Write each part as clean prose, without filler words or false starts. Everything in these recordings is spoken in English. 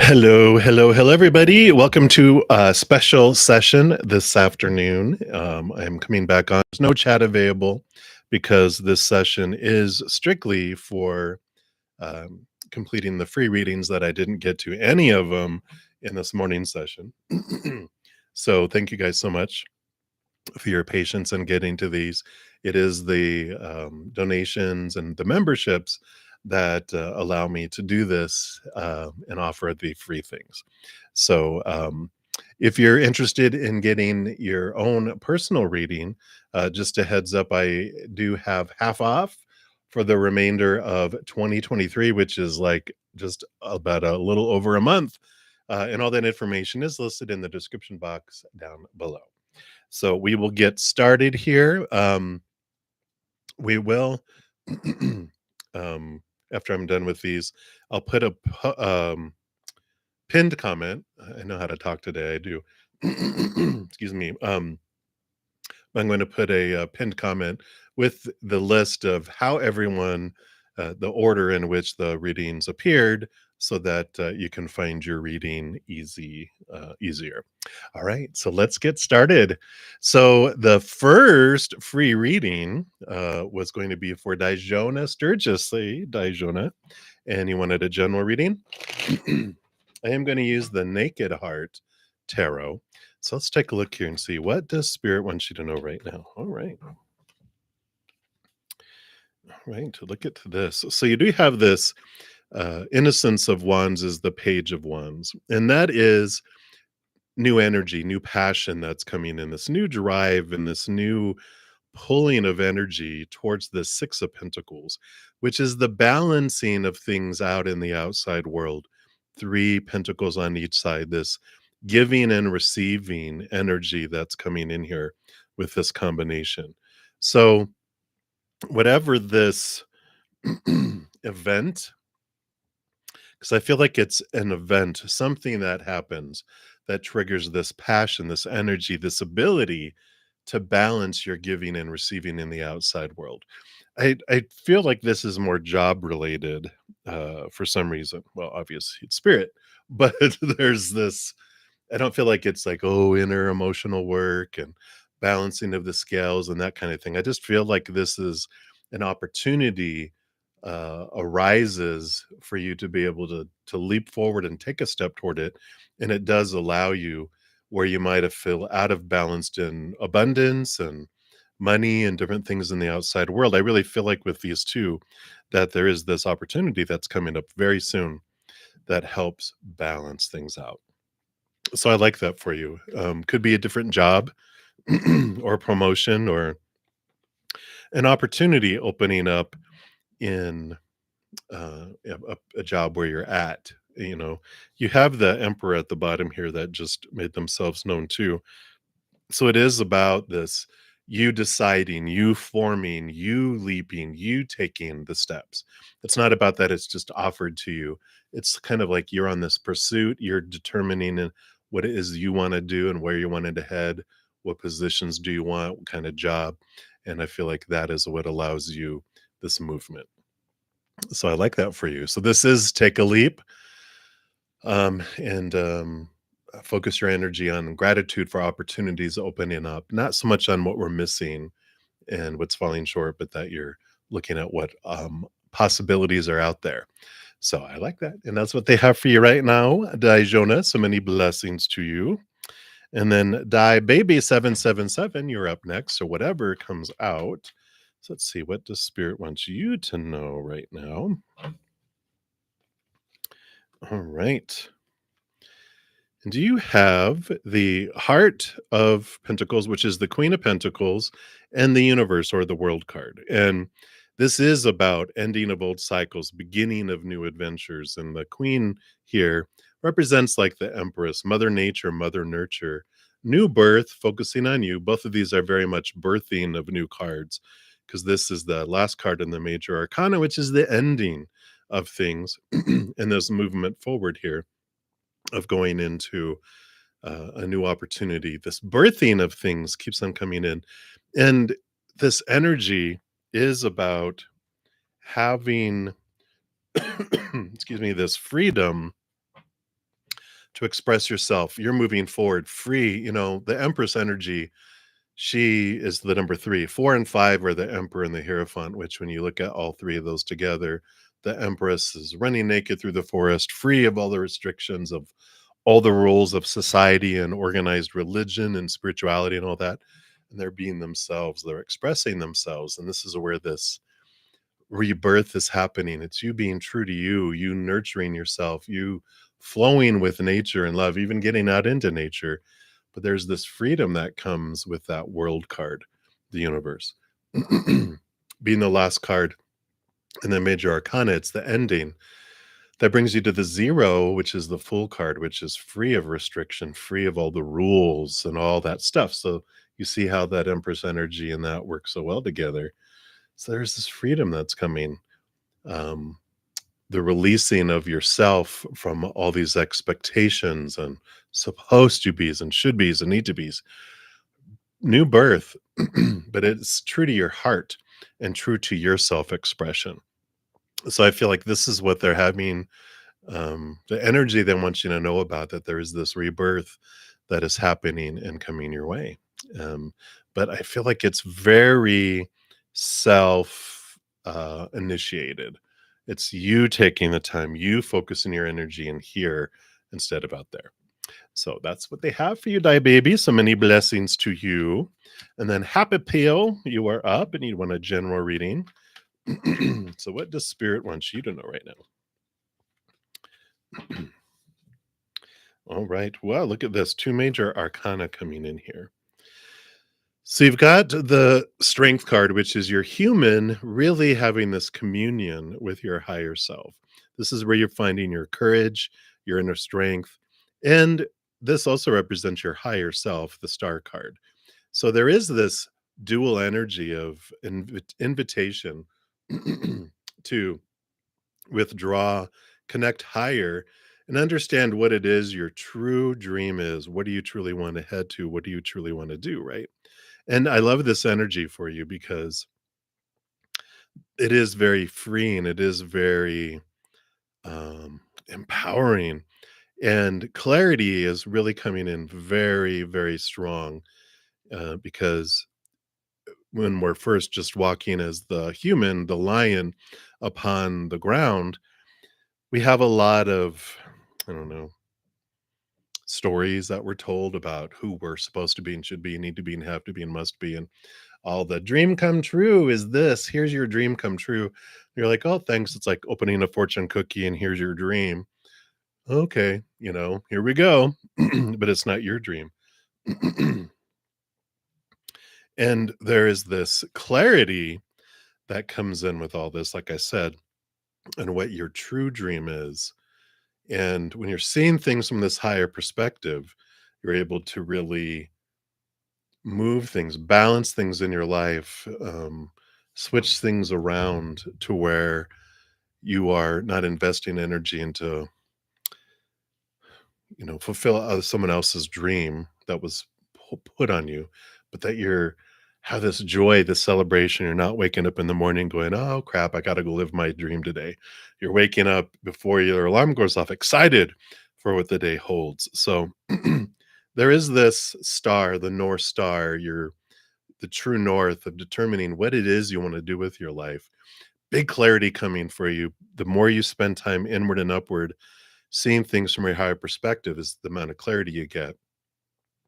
Hello, hello, hello, everybody. Welcome to a special session this afternoon. I'm coming back on. There's no chat available because this session is strictly for completing the free readings that I didn't get to any of them in this morning session. So, thank you guys so much for your patience in getting to these. It is the donations and the memberships that allow me to do this and offer the free things. So, if you're interested in getting your own personal reading, just a heads up, I do have half off for the remainder of 2023, which is like just about a little over a month. And all that information is listed in the description box down below. So we will get started here. We will, um, after I'm done with these, I'll put a pinned comment. I know how to talk today. I do. Excuse me. I'm going to put a pinned comment with the list of how everyone, the order in which the readings appeared, so that you can find your reading easier. All right, so let's get started. So the first free reading was going to be for Dijona Sturgisly, Dijona, and you wanted a general reading. I am going to use the Naked Heart Tarot. So let's take a look here and see, what does Spirit want you to know right now? All right. All right, to look at this. So you do have this Innocence of Wands is the Page of Wands. And that is new energy, new passion that's coming in, this new drive and this new pulling of energy towards the Six of Pentacles, which is the balancing of things out in the outside world. Three pentacles on each side, this giving and receiving energy that's coming in here with this combination. So, whatever this event, because I feel like it's an event, something that happens that triggers this passion, this energy, this ability to balance your giving and receiving in the outside world. I feel like this is more job related for some reason. Well, obviously it's spirit, but there's this. I don't feel like it's like, oh, inner emotional work and balancing of the scales and that kind of thing. I just feel like this is an opportunity arises for you to be able to leap forward and take a step toward it, and it does allow you where you might have feel out of balanced in abundance and money and different things in the outside world. I really feel like with these two that there is this opportunity that's coming up very soon that helps balance things out. So I like that for you. Could be a different job or promotion or an opportunity opening up in a job where you're at. You know, you have the emperor at the bottom here that just made themselves known too. So it is about this, you deciding, you forming, you leaping, you taking the steps. It's not about that it's just offered to you. It's kind of like you're on this pursuit, you're determining what it is you want to do and where you wanted to head, what positions do you want, what kind of job. And I feel like that is what allows you this movement. So I like that for you. So this is take a leap, and focus your energy on gratitude for opportunities opening up, not so much on what we're missing and what's falling short, but that you're looking at what possibilities are out there. So I like that. And that's what they have for you right now. Dijona, so many blessings to you. And then Die Baby 777, you're up next. So whatever comes out. So let's see, what does Spirit want you to know right now? All right. And do you have the Heart of Pentacles, which is the Queen of Pentacles, and the Universe or the World card? And this is about ending of old cycles, beginning of new adventures. And the Queen here represents like the Empress, Mother Nature, Mother Nurture, new birth, focusing on you. Both of these are very much birthing of new cards, because this is the last card in the Major Arcana, which is the ending of things. And there's movement forward here of going into a new opportunity. This birthing of things keeps on coming in. And this energy is about having, excuse me, this freedom to express yourself. You're moving forward free. The Empress energy, she is the number 3. 4 and 5 are the Emperor and the Hierophant, which when you look at all 3 of those together, the Empress is running naked through the forest, free of all the restrictions of all the rules of society and organized religion and spirituality and all that. And they're being themselves, they're expressing themselves. And this is where this rebirth is happening. It's you being true to you, you nurturing yourself, you flowing with nature and love, even getting out into nature. But there's this freedom that comes with that world card, the universe. Being the last card in the major arcana, it's the ending. That brings you to the 0, which is the full card, which is free of restriction, free of all the rules and all that stuff. So you see how that Empress energy and that work so well together. So there's this freedom that's coming. Um, the releasing of yourself from all these expectations and supposed to be's and should be's and need to be's. New birth, but it's true to your heart and true to your self expression. So I feel like this is what they're having, the energy they want you to know about, that there is this rebirth that is happening and coming your way. Um, but I feel like it's very self initiated. It's you taking the time, you focusing your energy in here instead of out there. So that's what they have for you, die baby. So many blessings to you. And then Happy Peel, you are up and you want a general reading. So what does Spirit want you to know right now? All right. Well, look at this. 2 major arcana coming in here. So you've got the Strength card, which is your human really having this communion with your higher self. This is where you're finding your courage, your inner strength. And this also represents your higher self, the Star card. So there is this dual energy of invitation to withdraw, connect higher, and understand what it is your true dream is. What do you truly want to head to? What do you truly want to do? Right. And I love this energy for you because it is very freeing. It is very empowering. And clarity is really coming in very, very strong because when we're first just walking as the human, the lion upon the ground, we have a lot of, I don't know, stories that were told about who we're supposed to be and should be and need to be and have to be and must be. And all the dream come true is this. Here's your dream come true. You're like, oh, thanks. It's like opening a fortune cookie and here's your dream. Okay, here we go. But it's not your dream. And there is this clarity that comes in with all this, like I said, and what your true dream is. And when you're seeing things from this higher perspective, you're able to really move things, balance things in your life, switch things around to where you are not investing energy into, fulfill someone else's dream that was put on you, but that you're have this joy, this celebration. You're not waking up in the morning going, "Oh crap, I got to go live my dream today." You're waking up before your alarm goes off, excited for what the day holds. So there is this star, the North Star, the true north of determining what it is you want to do with your life. Big clarity coming for you. The more you spend time inward and upward, seeing things from a higher perspective is the amount of clarity you get.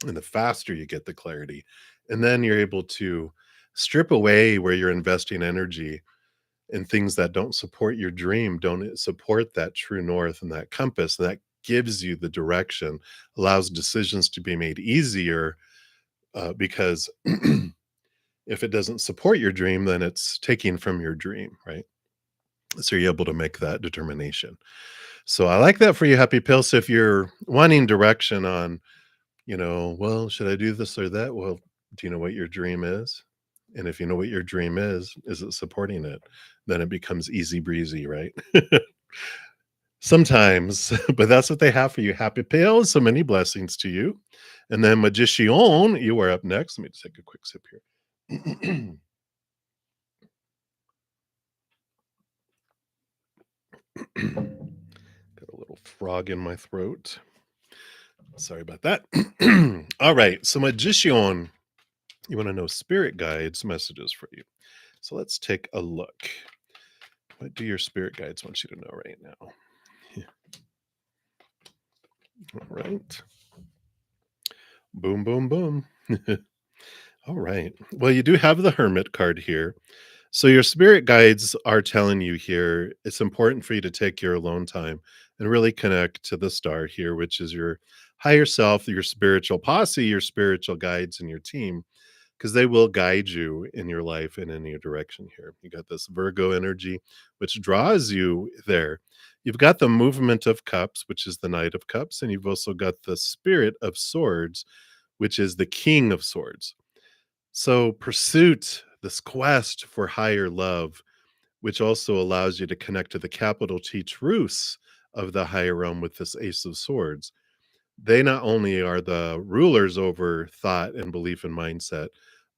And the faster you get the clarity. And then you're able to strip away where you're investing energy in things that don't support your dream, don't support that true north and that compass. And that gives you the direction, allows decisions to be made easier because if it doesn't support your dream, then it's taking from your dream, right? So you're able to make that determination. So I like that for you, Happy Pill. So if you're wanting direction on, well, should I do this or that? Well, do you know what your dream is? And if you know what your dream is it supporting it? Then it becomes easy breezy, right? Sometimes, but that's what they have for you, Happy Pill. So many blessings to you. And then Magician, you are up next. Let me just take a quick sip here. Got a little frog in my throat. Sorry about that. All right. So, Magician, you want to know spirit guides messages for you. So, let's take a look. What do your spirit guides want you to know right now? All right. Boom, boom, boom. All right. Well, you do have the Hermit card here. So, your spirit guides are telling you here it's important for you to take your alone time and really connect to the star here, which is your higher self, your spiritual posse, your spiritual guides, and your team, because they will guide you in your life in any direction here. You got this Virgo energy, which draws you there. You've got the movement of cups, which is the Knight of Cups, and you've also got the Spirit of Swords, which is the King of Swords. So, pursuit, this quest for higher love, which also allows you to connect to the capital T truths of the higher realm with this Ace of Swords. They not only are the rulers over thought and belief and mindset,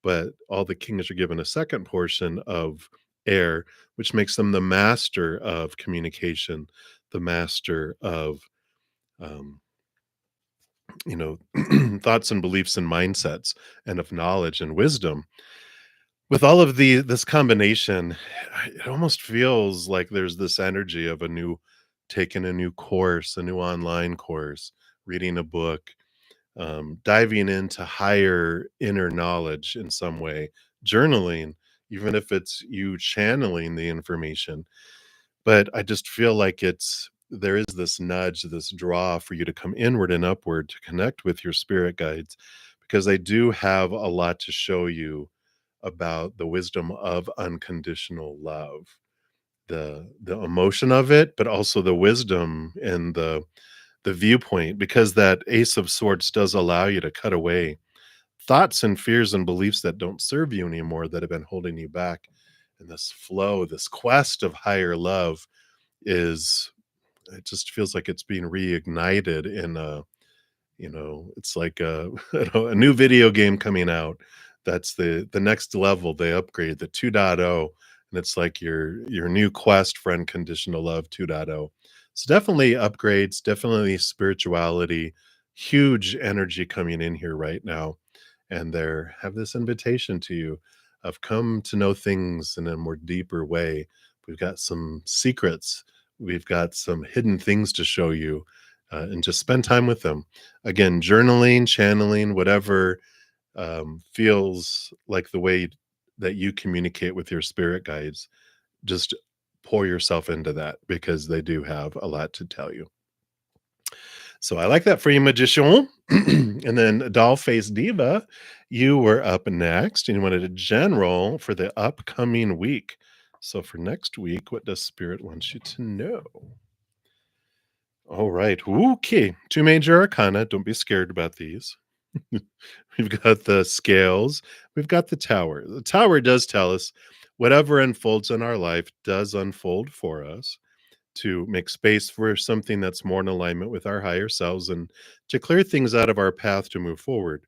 but all the kings are given a second portion of air, which makes them the master of communication, the master of, um, thoughts and beliefs and mindsets, and of knowledge and wisdom. With all of this combination, it almost feels like there's this energy of a new taking a new course, a new online course, reading a book, diving into higher inner knowledge in some way, journaling, even if it's you channeling the information. But I just feel like there is this nudge, this draw for you to come inward and upward to connect with your spirit guides because they do have a lot to show you about the wisdom of unconditional love, the emotion of it, but also the wisdom and the viewpoint, because that Ace of Swords does allow you to cut away thoughts and fears and beliefs that don't serve you anymore, that have been holding you back. And this flow, this quest of higher love is, it just feels like it's being reignited in it's like a, a new video game coming out. That's the next level. They upgrade the 2.0, and it's like your new quest for unconditional love 2.0. So definitely upgrades, definitely spirituality, huge energy coming in here right now. And they have this invitation to you of come to know things in a more deeper way. We've got some secrets, we've got some hidden things to show you, and just spend time with them. Again, journaling, channeling, whatever feels like the way that you communicate with your spirit guides, just pour yourself into that because they do have a lot to tell you. So I like that for you, Magician. And then Doll Face Diva, you were up next and you wanted a general for the upcoming week. So for next week, what does Spirit want you to know? All right. Okay. Two major arcana. Don't be scared about these. We've got the scales. We've got the tower. The tower does tell us whatever unfolds in our life does unfold for us to make space for something that's more in alignment with our higher selves and to clear things out of our path to move forward.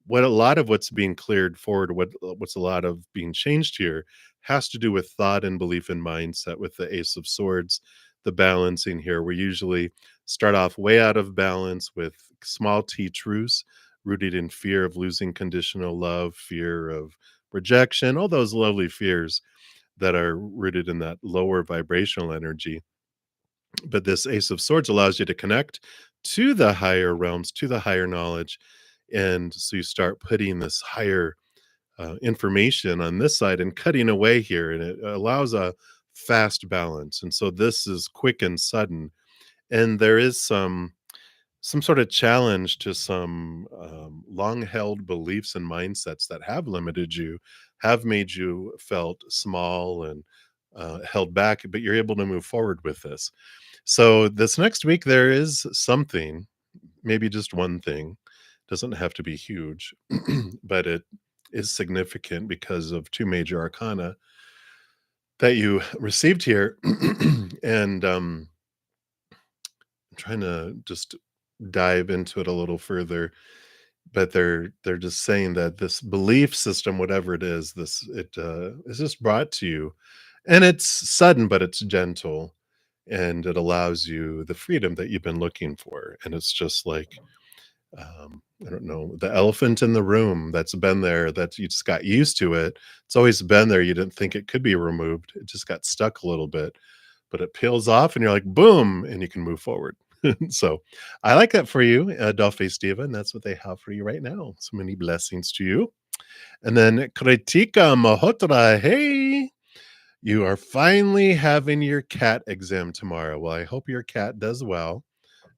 What a lot of what's being cleared forward, what's a lot of being changed here has to do with thought and belief and mindset with the Ace of Swords, the balancing here. We usually start off way out of balance with small t truths rooted in fear of losing conditional love, fear of rejection, all those lovely fears that are rooted in that lower vibrational energy. But this Ace of Swords allows you to connect to the higher realms, to the higher knowledge. And so you start putting this higher information on this side and cutting away here, and it allows a fast balance. And so this is quick and sudden. And there is some sort of challenge to some long held beliefs and mindsets that have limited you, have made you felt small and held back, but you're able to move forward with this. So this next week, there is something, maybe just one thing, doesn't have to be huge, but it is significant because of two major arcana that you received here. And I'm trying to just dive into it a little further, but they're just saying that this belief system, whatever it is, is just brought to you, and it's sudden, but it's gentle, and it allows you the freedom that you've been looking for. And it's just like I don't know, the elephant in the room that's been there, that you just got used to it. It's always been there. You didn't think it could be removed. It just got stuck a little bit, but it peels off and you're like, boom, and you can move forward. So I like that for you, Dollface Diva, and that's what they have for you right now. So many blessings to you. And then Kritika Mahotra, hey, you are finally having your cat exam tomorrow. Well, I hope your cat does well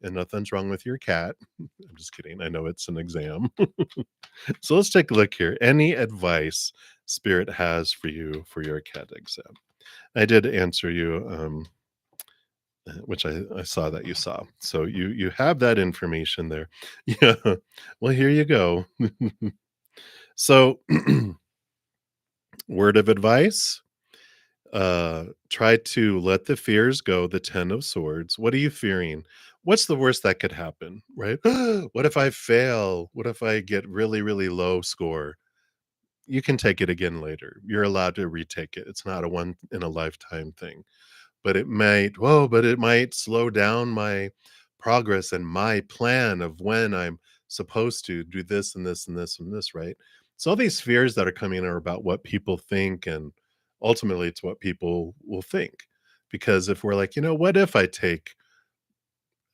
and nothing's wrong with your cat. I'm just kidding. I know it's an exam. So let's take a look here. Any advice Spirit has for you for your cat exam? I did answer you, which I saw that you saw. So you have that information there. Yeah. Well, here you go. So word of advice, try to let the fears go, the 10 of swords. What are you fearing? What's the worst that could happen, right? What if I fail? What if I get really, really low score? You can take it again later. You're allowed to retake it. It's not a one in a lifetime thing. But it might, whoa, but it might slow down my progress and my plan of when I'm supposed to do this and this and this and this, right? So all these fears that are coming are about what people think, and ultimately it's what people will think. Because if we're like, what if I take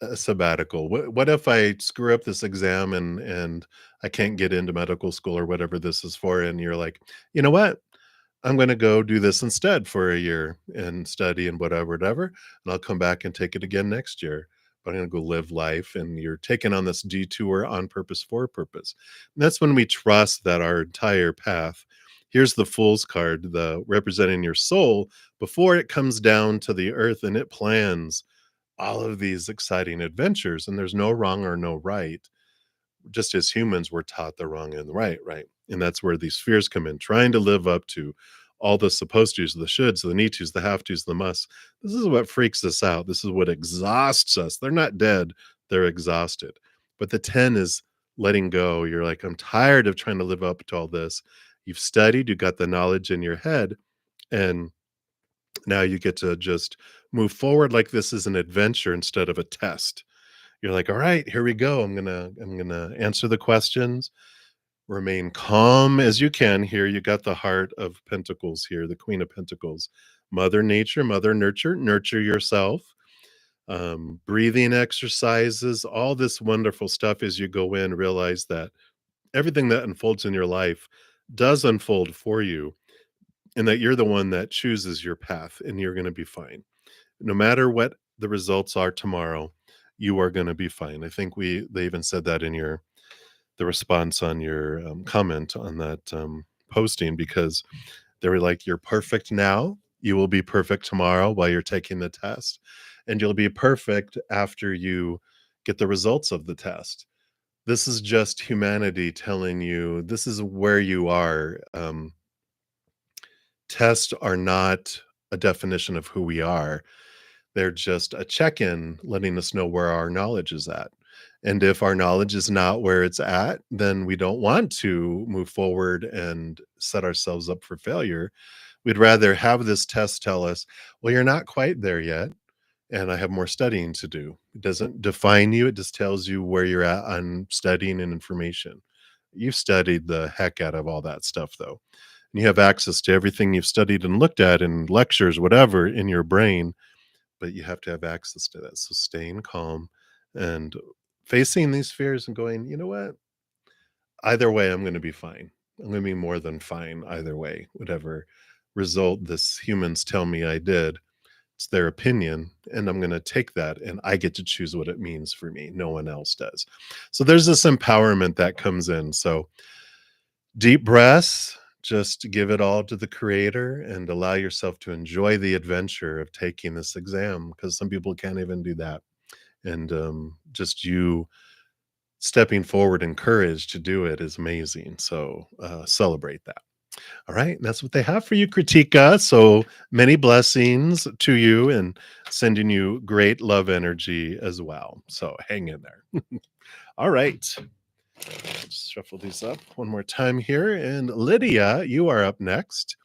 a sabbatical? What if I screw up this exam and I can't get into medical school or whatever this is for? And you're like, you know what? I'm going to go do this instead for a year and study and whatever, whatever. And I'll come back and take it again next year. But I'm going to go live life. And you're taking on this detour on purpose for a purpose. And that's when we trust that our entire path. Here's the Fool's card, the representing your soul before it comes down to the earth, and it plans all of these exciting adventures. And there's no wrong or no right. Just as humans, we're taught the wrong and the right, right? And that's where these fears come in, trying to live up to all the supposed tos, the shoulds, the need tos, the have tos, the musts. This is what freaks us out. This is what exhausts us. They're not dead, they're exhausted. But the 10 is letting go. You're like, I'm tired of trying to live up to all this. You've studied, you got the knowledge in your head, and now you get to just move forward like this is an adventure instead of a test. You're like, all right, here we go. I'm gonna answer the questions. Remain calm as you can. Here you got the heart of pentacles here, the Queen of Pentacles. Mother nature, mother nurture, nurture yourself. Breathing exercises, all this wonderful stuff as you go in, realize that everything that unfolds in your life does unfold for you, and that you're the one that chooses your path, and you're going to be fine. No matter what the results are tomorrow, you are going to be fine. I think they even said that in the response on your comment on that posting, because they were like, you're perfect now, you will be perfect tomorrow while you're taking the test, and you'll be perfect after you get the results of the test. This is just humanity telling you this is where you are. Tests are not a definition of who we are. They're just a check-in letting us know where our knowledge is at. And if our knowledge is not where it's at, then we don't want to move forward and set ourselves up for failure. We'd rather have this test tell us, well, you're not quite there yet, and I have more studying to do. It doesn't define you, it just tells you where you're at on studying and information. You've studied the heck out of all that stuff, though. And you have access to everything you've studied and looked at in lectures, whatever, in your brain, but you have to have access to that. So staying calm and facing these fears and going, you know what? Either way, I'm going to be fine. I'm going to be more than fine either way. Whatever result this humans tell me I did, it's their opinion, and I'm going to take that, and I get to choose what it means for me. No one else does. So there's this empowerment that comes in. So deep breaths, just give it all to the creator and allow yourself to enjoy the adventure of taking this exam, because some people can't even do that. And just you stepping forward in courage to do it is amazing. So celebrate that. All right. That's what they have for you, Kritika. So many blessings to you, and sending you great love energy as well. So hang in there. All right. Let's shuffle these up one more time here. And Lydia, you are up next.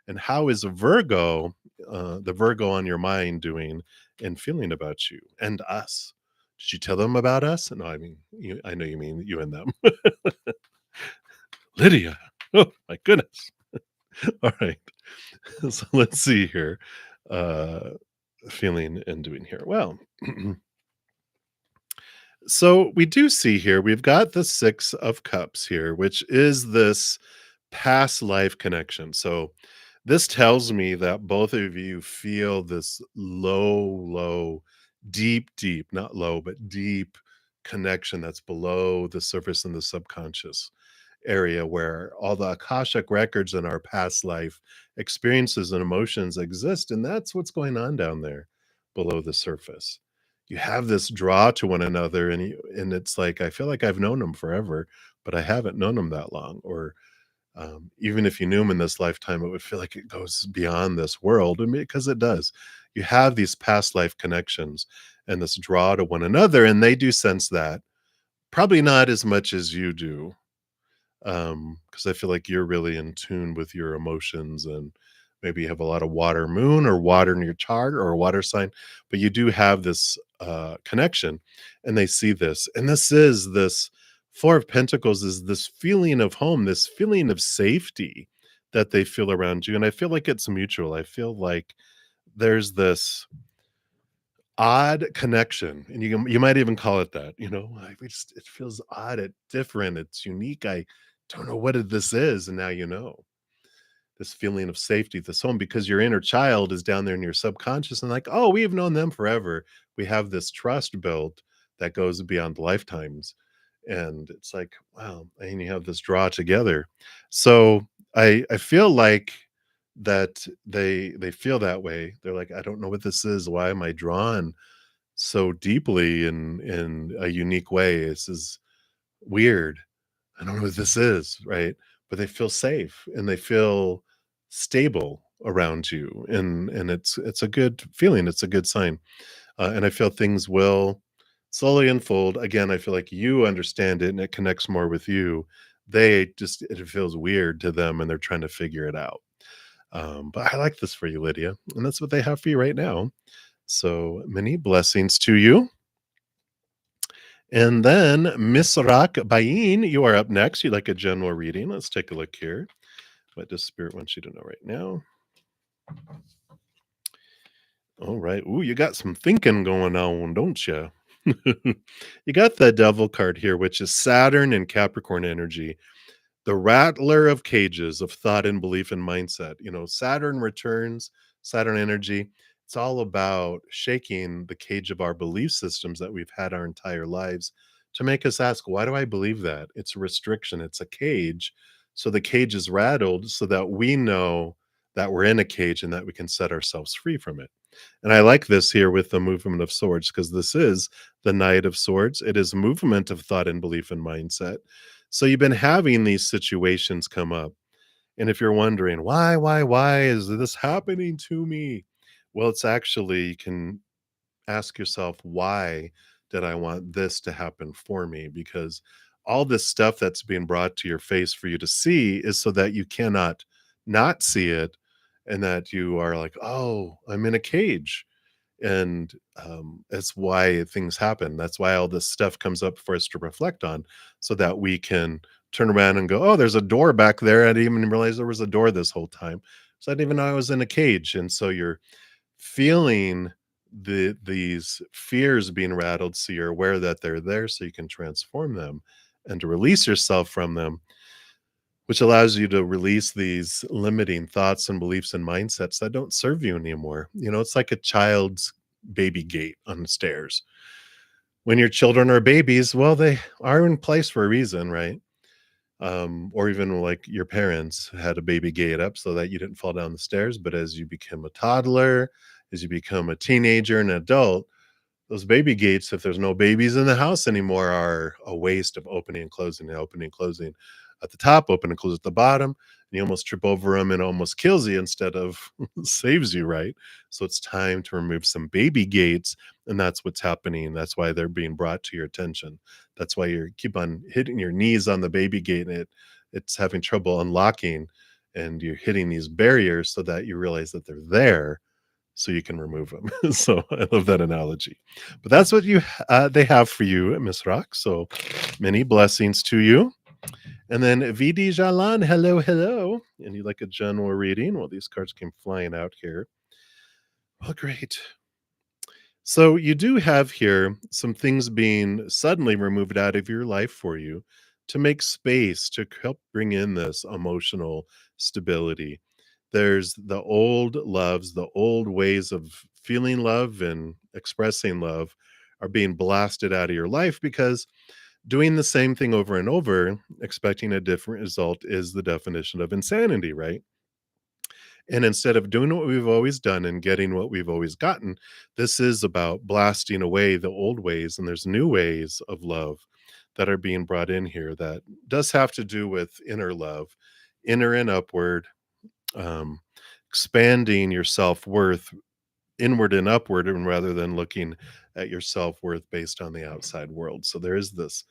And how is Virgo, the Virgo on your mind, doing and feeling about you and us? Did you tell them about us? No, I mean, I know you mean you and them. Lydia. Oh my goodness. All right. So let's see here. Uh, feeling and doing here. Well, so we do see here, we've got the 6 of Cups here, which is this past life connection. So this tells me that both of you feel this low, deep, not low, but deep connection that's below the surface in the subconscious area where all the Akashic records in our past life experiences and emotions exist. And that's what's going on down there below the surface. You have this draw to one another, and it's like, I feel like I've known them forever, but I haven't known them that long. Or even if you knew him in this lifetime, it would feel like it goes beyond this world. I mean, because it does. You have these past life connections and this draw to one another, and they do sense that. Probably not as much as you do, because I feel like you're really in tune with your emotions, and maybe you have a lot of water moon or water in your chart or a water sign, but you do have this connection, and they see this. And this Four of Pentacles is this feeling of home, this feeling of safety that they feel around you. And I feel like it's mutual. I feel like there's this odd connection, and you might even call it that, like we just it feels odd, it's different, it's unique. I don't know what this is, and now you know. This feeling of safety, this home, because your inner child is down there in your subconscious and like, oh, we've known them forever. We have this trust built that goes beyond lifetimes. And it's like, wow, and you have this draw together. So I feel like that they feel that way. They're like, I don't know what this is. Why am I drawn so deeply in a unique way? This is weird. I don't know what this is, right? But they feel safe and they feel stable around you, and it's a good feeling. It's a good sign, and I feel things will slowly unfold. Again, I feel like you understand it and it connects more with you. It feels weird to them, and they're trying to figure it out. But I like this for you, Lydia, and that's what they have for you right now. So many blessings to you. And then Miss Bayin, you are up next. You'd like a general reading. Let's take a look here. What does Spirit want you to know right now? All right. Ooh, you got some thinking going on, don't you? You got the Devil card here, which is Saturn and Capricorn energy, the rattler of cages of thought and belief and mindset. Saturn returns, Saturn energy. It's all about shaking the cage of our belief systems that we've had our entire lives to make us ask, why do I believe that? It's a restriction, it's a cage. So the cage is rattled so that we know that we're in a cage and that we can set ourselves free from it. And I like this here with the movement of swords, because this is the Knight of Swords. It is movement of thought and belief and mindset. So you've been having these situations come up. And if you're wondering, why is this happening to me? Well, it's actually, you can ask yourself, why did I want this to happen for me? Because all this stuff that's being brought to your face for you to see is so that you cannot not see it, and that you are like, oh, I'm in a cage. And that's why things happen. That's why all this stuff comes up for us to reflect on, so that we can turn around and go, oh, there's a door back there. I didn't even realize there was a door this whole time. So I didn't even know I was in a cage. And so you're feeling these fears being rattled, so you're aware that they're there, so you can transform them and to release yourself from them, which allows you to release these limiting thoughts and beliefs and mindsets that don't serve you anymore. It's like a child's baby gate on the stairs. When your children are babies, well, they are in place for a reason, right? Or even like your parents had a baby gate up so that you didn't fall down the stairs. But as you become a toddler, as you become a teenager and adult, those baby gates, if there's no babies in the house anymore, are a waste of opening and closing and opening and closing at the top, open and close at the bottom. And you almost trip over them and it almost kills you instead of saves you, right? So it's time to remove some baby gates. And that's what's happening. That's why they're being brought to your attention. That's why you keep on hitting your knees on the baby gate, and it's having trouble unlocking. And you're hitting these barriers so that you realize that they're there, so you can remove them. So I love that analogy. But that's what they have for you, Miss Rock. So many blessings to you. And then VD Jalan, hello, hello. And you like a general reading? Well, these cards came flying out here. Well, great. So you do have here some things being suddenly removed out of your life for you to make space to help bring in this emotional stability. There's the old loves, the old ways of feeling love and expressing love are being blasted out of your life because doing the same thing over and over, expecting a different result is the definition of insanity, right? And instead of doing what we've always done and getting what we've always gotten, this is about blasting away the old ways. And there's new ways of love that are being brought in here that does have to do with inner love, inner and upward, um, expanding your self worth inward and upward, and rather than looking at your self worth based on the outside world. So there is this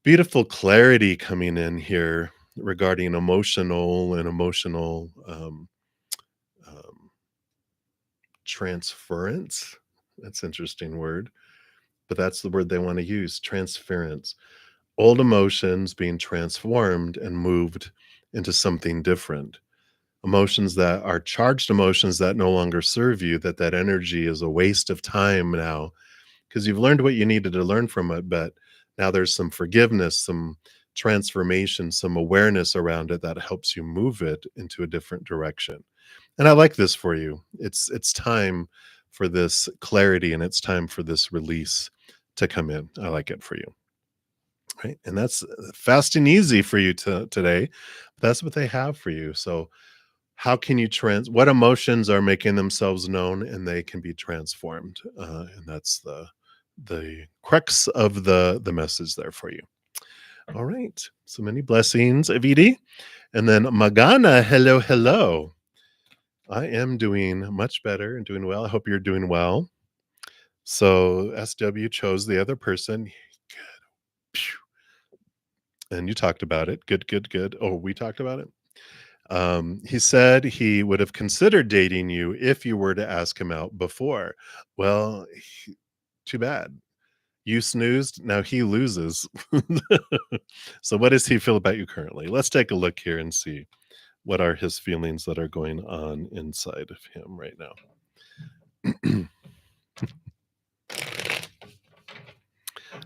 beautiful clarity coming in here regarding emotional um, transference. That's an interesting word, but that's the word they want to use, transference. Old emotions being transformed and moved into something different. Emotions that are charged emotions that no longer serve you, that energy is a waste of time now because you've learned what you needed to learn from it, but now there's some forgiveness, some transformation, some awareness around it that helps you move it into a different direction. And I like this for you. It's time for this clarity and it's time for this release to come in. I like it for you. Right? And that's fast and easy for you today. That's what they have for you. So how can you what emotions are making themselves known and they can be transformed? And that's the crux of the message there for you. All right. So many blessings, Avidi. And then Magana, hello, hello. I am doing much better and doing well. I hope you're doing well. So SW chose the other person. Good. And you talked about it. Good, good, good. Oh, we talked about it. He said he would have considered dating you if you were to ask him out before. Well, too bad. You snoozed, now he loses. So what does he feel about you currently? Let's take a look here and see what are his feelings that are going on inside of him right now.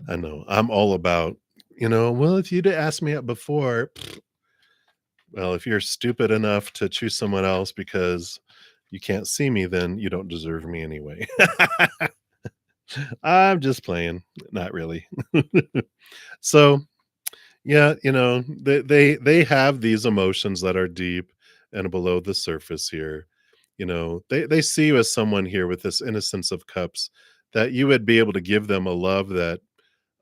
I know. I'm all about, well, if you'd asked me out before, well, if you're stupid enough to choose someone else because you can't see me, then you don't deserve me anyway. I'm just playing. Not really. So, yeah, they have these emotions that are deep and below the surface here. They see you as someone here with this innocence of cups that you would be able to give them a love that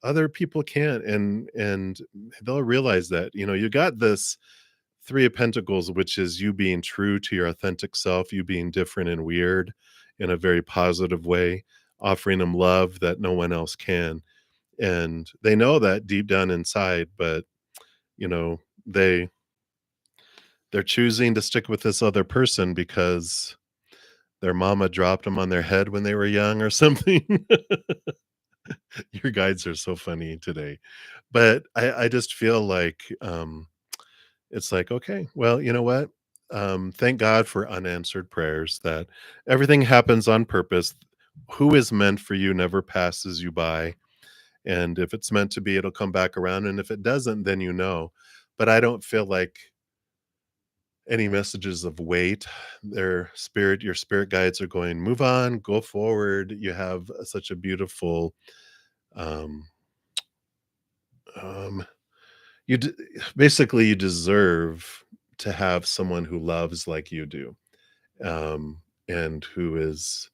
other people can't, and they'll realize that, you got this Three of Pentacles, which is you being true to your authentic self, you being different and weird in a very positive way, offering them love that no one else can. And they know that deep down inside, but you know, they they're choosing to stick with this other person because their mama dropped them on their head when they were young or something. Your guides are so funny today. But I just feel like it's like, okay, well, you know what? Thank God for unanswered prayers, that everything happens on purpose. Who is meant for you never passes you by. And if it's meant to be, it'll come back around. And if it doesn't, then you know. But I don't feel like any messages of weight. Your spirit guides are going, move on, go forward. You have such a beautiful, um, um, you d- basically you deserve to have someone who loves like you do, and who is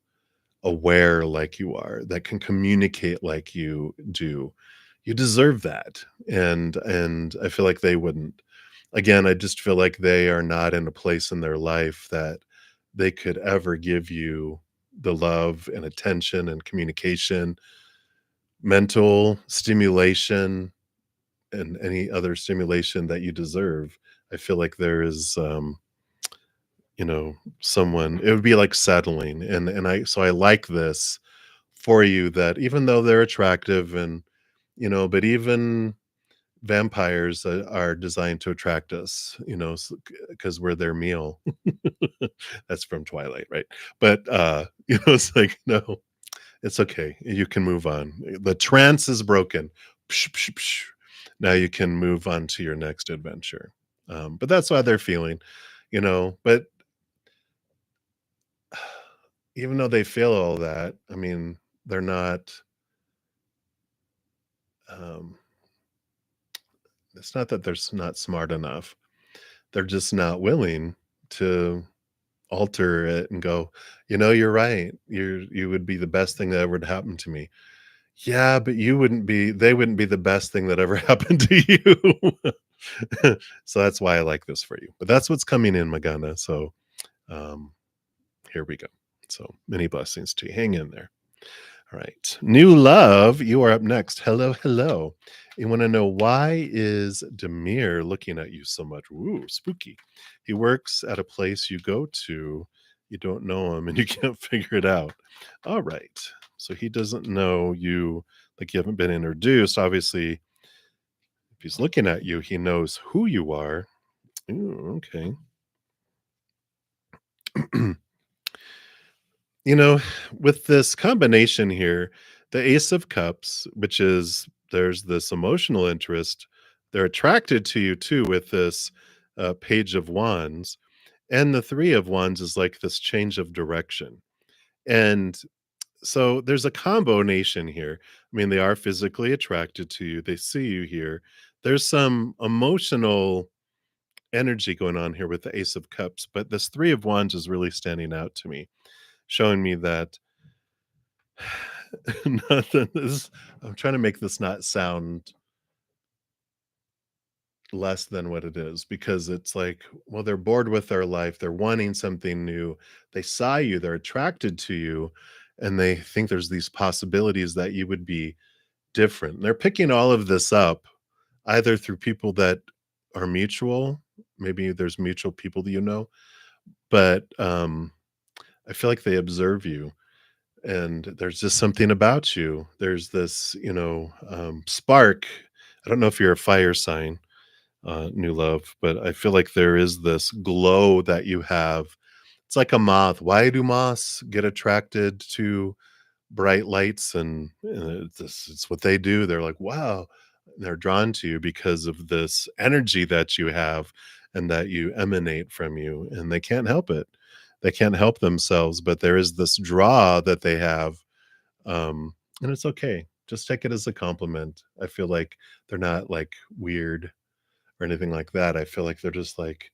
aware like you are, that can communicate like you do. You deserve that, and I feel like they wouldn't. Again, I just feel like they are not in a place in their life that they could ever give you the love and attention and communication, mental stimulation, and any other stimulation that you deserve. I feel like there is someone, it would be like settling. And I like this for you, that even though they're attractive, and but even vampires are designed to attract us, because we're their meal. That's from Twilight, right? But it's like, no, it's okay. You can move on. The trance is broken. Psh, psh, psh. Now you can move on to your next adventure. But that's why they're feeling, but even though they feel all that, I mean, they're not, um, it's not that they're not smart enough. They're just not willing to alter it and go, you're right. You would be the best thing that ever happened to me. Yeah, but they wouldn't be the best thing that ever happened to you. So that's why I like this for you. But that's what's coming in, Magana. So um, here we go. So many blessings to you. Hang in there. All right. New love, you are up next. Hello, hello. You want to know, why is Demir looking at you so much? Ooh, spooky. He works at a place you go to. You don't know him and you can't figure it out. All right. So he doesn't know you, like you haven't been introduced. Obviously, if he's looking at you, he knows who you are. Ooh, okay. You know, with this combination here, the Ace of Cups, which is, there's this emotional interest, they're attracted to you too with this Page of Wands, and the Three of Wands is like this change of direction. And so there's a combination here. I mean, they are physically attracted to you, they see you here. There's some emotional energy going on here with the Ace of Cups, but this Three of Wands is really standing out to me, showing me that nothing is, I'm trying to make this not sound less than what it is, because it's like, well, they're bored with their life, they're wanting something new, they saw you, they're attracted to you, and they think there's these possibilities that you would be different. They're picking all of this up either through people that are mutual, maybe there's mutual people that but I feel like they observe you, and there's just something about you. There's this, spark. I don't know if you're a fire sign, new love, but I feel like there is this glow that you have. It's like a moth. Why do moths get attracted to bright lights? And it's what they do. They're like, wow. They're drawn to you because of this energy that you have and that you emanate from you, and they can't help it. They can't help themselves, but there is this draw that they have, and it's okay. Just take it as a compliment. I feel like they're not like weird or anything like that. I feel like they're just like,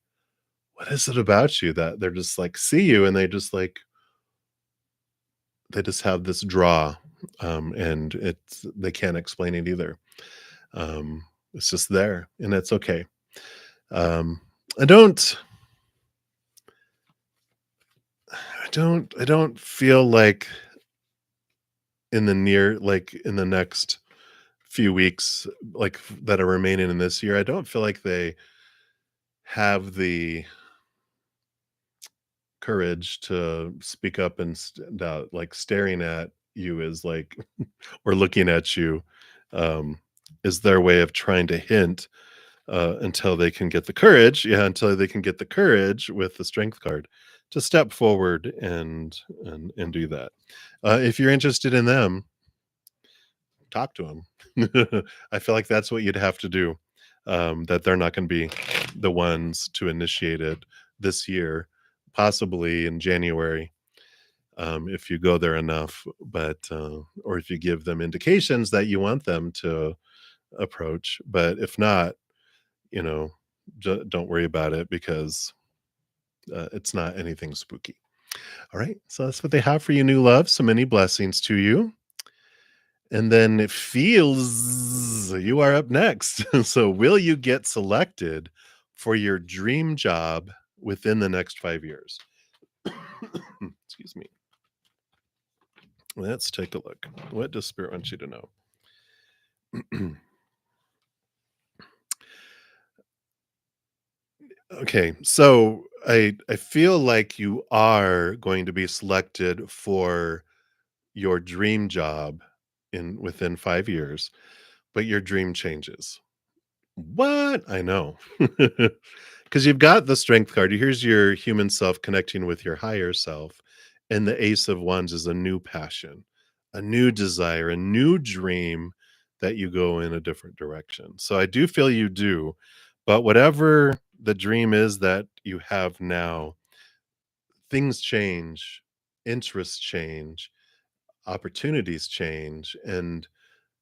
what is it about you that they're just like, see you, and they just have this draw, and they can't explain it either. It's just there, and it's okay. Um, I don't, I don't feel like in the next few weeks, like that are remaining in this year, I don't feel like they have the courage to speak up and stand out. Like staring at you is like, or looking at you, um, is their way of trying to hint, until they can get the courage. Yeah, until they can get the courage with the strength card to step forward and do that. If you're interested in them, talk to them. I feel like that's what you'd have to do. That they're not going to be the ones to initiate it this year, possibly in January, if you go there enough, but or if you give them indications that you want them to approach. But if not, you know, don't worry about it, because it's not anything spooky. All right, so that's what they have for you, new love. So many blessings to you. And then it feels you are up next. So, will you get selected for your dream job within the next 5 years? Excuse me. Let's take a look. What does Spirit want you to know? Okay, so I feel like you are going to be selected for your dream job in within 5 years, but your dream changes. What? I know. Because 'Cause you've got the strength card. Here's your human self connecting with your higher self, and the Ace of Wands is a new passion, a new desire, a new dream that you go in a different direction. So I do feel you do, but whatever the dream is that you have now, things change, interests change, opportunities change, and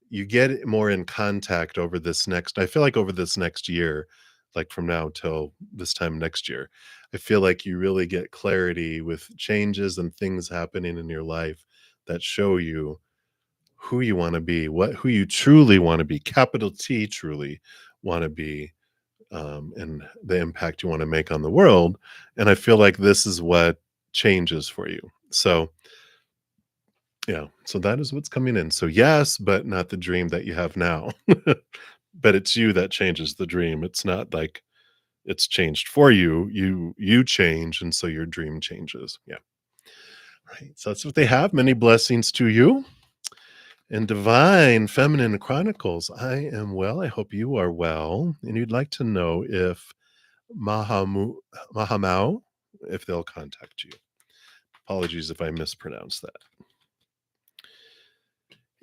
you get more in contact over this next I feel like over this next year, like from now till this time next year, I feel like you really get clarity with changes and things happening in your life that show you who you wanna be, who you truly wanna be, capital T truly wanna be, and the impact you wanna make on the world, and I feel like this is what changes for you. So, yeah, so that is what's coming in. So yes, but not the dream that you have now. But it's you that changes the dream. It's not like it's changed for you. You change, and so your dream changes. Yeah. Right. So that's what they have. Many blessings to you. And Divine Feminine Chronicles. I am well. I hope you are well. And you'd like to know if Mahamu Mahamau, if they'll contact you. Apologies if I mispronounced that.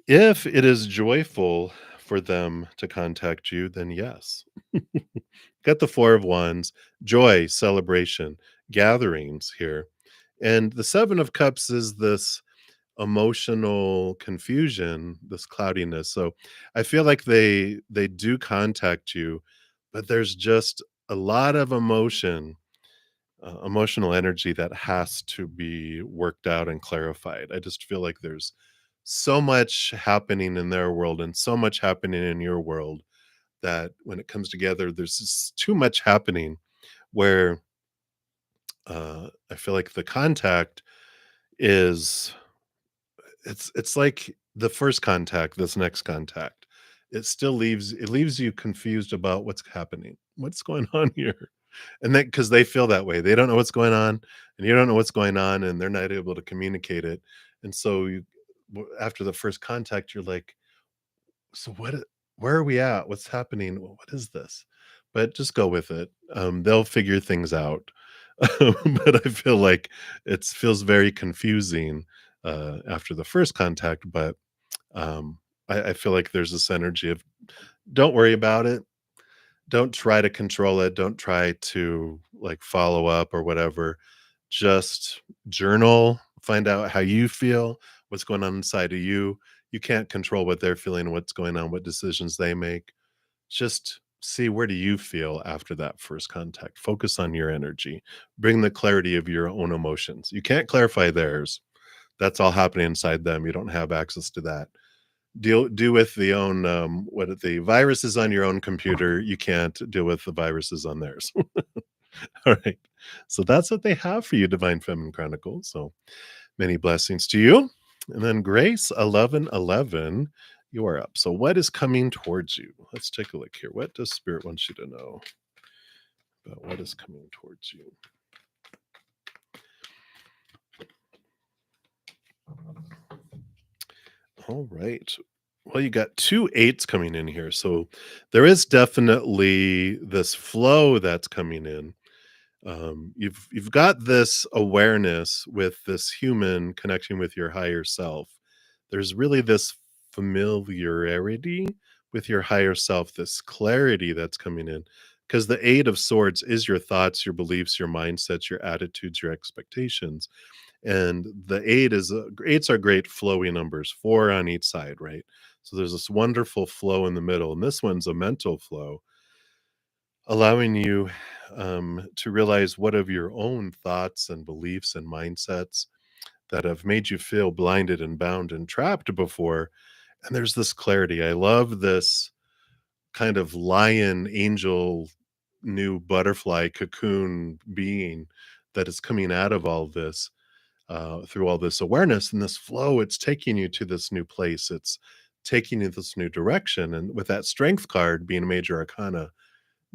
If it is joyful for them to contact you, then yes. Got the Four of Wands, joy, celebration, gatherings here. And the Seven of Cups is this emotional confusion, this cloudiness. So I feel like they do contact you, but there's just a lot of emotional energy that has to be worked out and clarified. I just feel like there's so much happening in their world and so much happening in your world that when it comes together, there's just too much happening where I feel like the contact is it's like the first contact, this next contact. It leaves you confused about what's happening. What's going on here? And then because they feel that way. They don't know what's going on, and you don't know what's going on, and they're not able to communicate it. And so after the first contact, you're like, so where are we at? What's happening? What is this? But just go with it. They'll figure things out. But I feel like it feels very confusing after the first contact. But I feel like there's this energy of don't worry about it. Don't try to control it. Don't try to like follow up or whatever. Just journal, find out how you feel, what's going on inside of you. You can't control what they're feeling, what's going on, what decisions they make. Just see where do you feel after that first contact. Focus on your energy. Bring the clarity of your own emotions. You can't clarify theirs. That's all happening inside them. You don't have access to that. Do with the own what the viruses on your own computer. You can't deal with the viruses on theirs. All right. So that's what they have for you, Divine Feminine Chronicles. So many blessings to you. And then Grace 1111, you are up. So what is coming towards you? Let's take a look here. What does Spirit want you to know about what is coming towards you? All right. Well, you got two eights coming in here. So there is definitely this flow that's coming in. You've got this awareness with this human connecting with your higher self. There's really this familiarity with your higher self, this clarity that's coming in. Because the Eight of Swords is your thoughts, your beliefs, your mindsets, your attitudes, your expectations. And the eights are great flowy numbers, four on each side, right? So there's this wonderful flow in the middle, and this one's a mental flow, allowing you to realize what of your own thoughts and beliefs and mindsets that have made you feel blinded and bound and trapped before. And there's this clarity. I love this kind of lion angel new butterfly cocoon being that is coming out of all this through all this awareness and this flow. It's taking you to this new place. It's taking you this new direction. And with that strength card being a major arcana,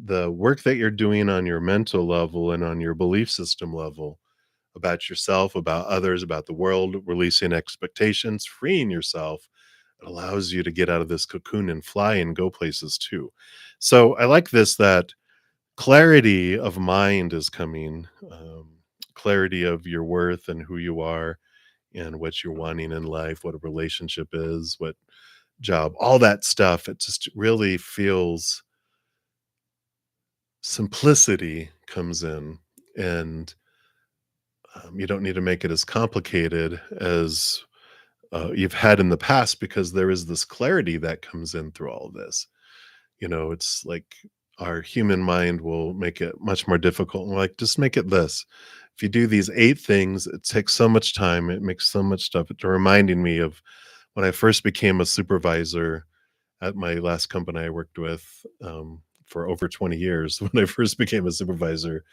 the work that you're doing on your mental level and on your belief system level about yourself, about others, about the world, releasing expectations, freeing yourself, it allows you to get out of this cocoon and fly and go places too. So I like this, that clarity of mind is coming, clarity of your worth and who you are and what you're wanting in life, what a relationship is, what job, all that stuff. It just really feels simplicity comes in, and you don't need to make it as complicated as you've had in the past, because there is this clarity that comes in through all of this. It's like our human mind will make it much more difficult. And we're like, just make it this. If you do these 8 things, it takes so much time. It makes so much stuff. It's reminding me of when I first became a supervisor at my last company I worked with for over 20 years. When I first became a supervisor,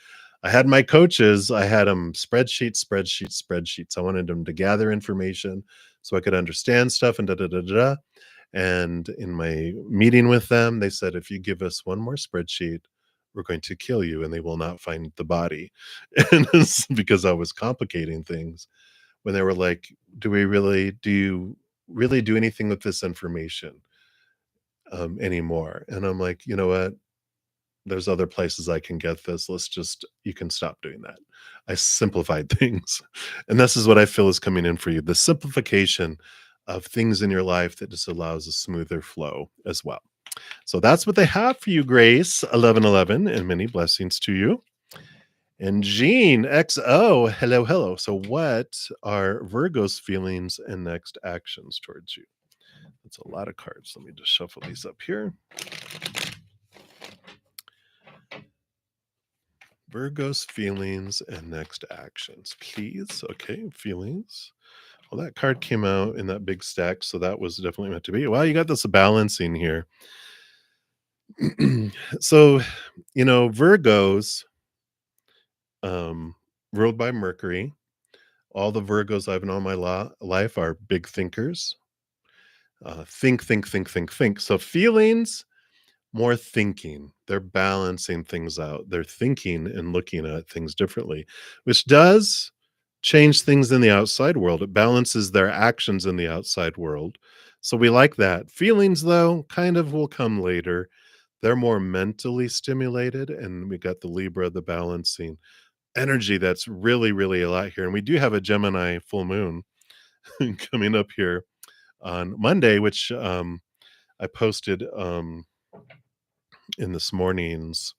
I had my coaches, I had them spreadsheets, spreadsheets, spreadsheets. I wanted them to gather information so I could understand stuff and da da da da. Da. And in my meeting with them, they said, if you give us one more spreadsheet, we're going to kill you and they will not find the body. And it's because I was complicating things, when they were like, do you really do anything with this information anymore? And I'm like, you know what? There's other places I can get this. You can stop doing that. I simplified things. And this is what I feel is coming in for you, the simplification of things in your life that just allows a smoother flow as well. So that's what they have for you, Grace 1111, and many blessings to you. And Jean XO, hello, hello. So, what are Virgo's feelings and next actions towards you? That's a lot of cards. Let me just shuffle these up here. Virgo's feelings and next actions, please. Okay, feelings. Well, that card came out in that big stack, so that was definitely meant to be. Well, you got this balancing here. So, Virgos, ruled by Mercury. All the Virgos I've known my life are big thinkers. Think, think, think, think, think. So feelings, more thinking. They're balancing things out. They're thinking and looking at things differently, which does change things in the outside world. It balances their actions in the outside world. So we like that. Feelings, though, kind of will come later. They're more mentally stimulated. And we got the Libra, the balancing energy that's really, really a lot here. And we do have a Gemini full moon coming up here on Monday, which I posted in this morning's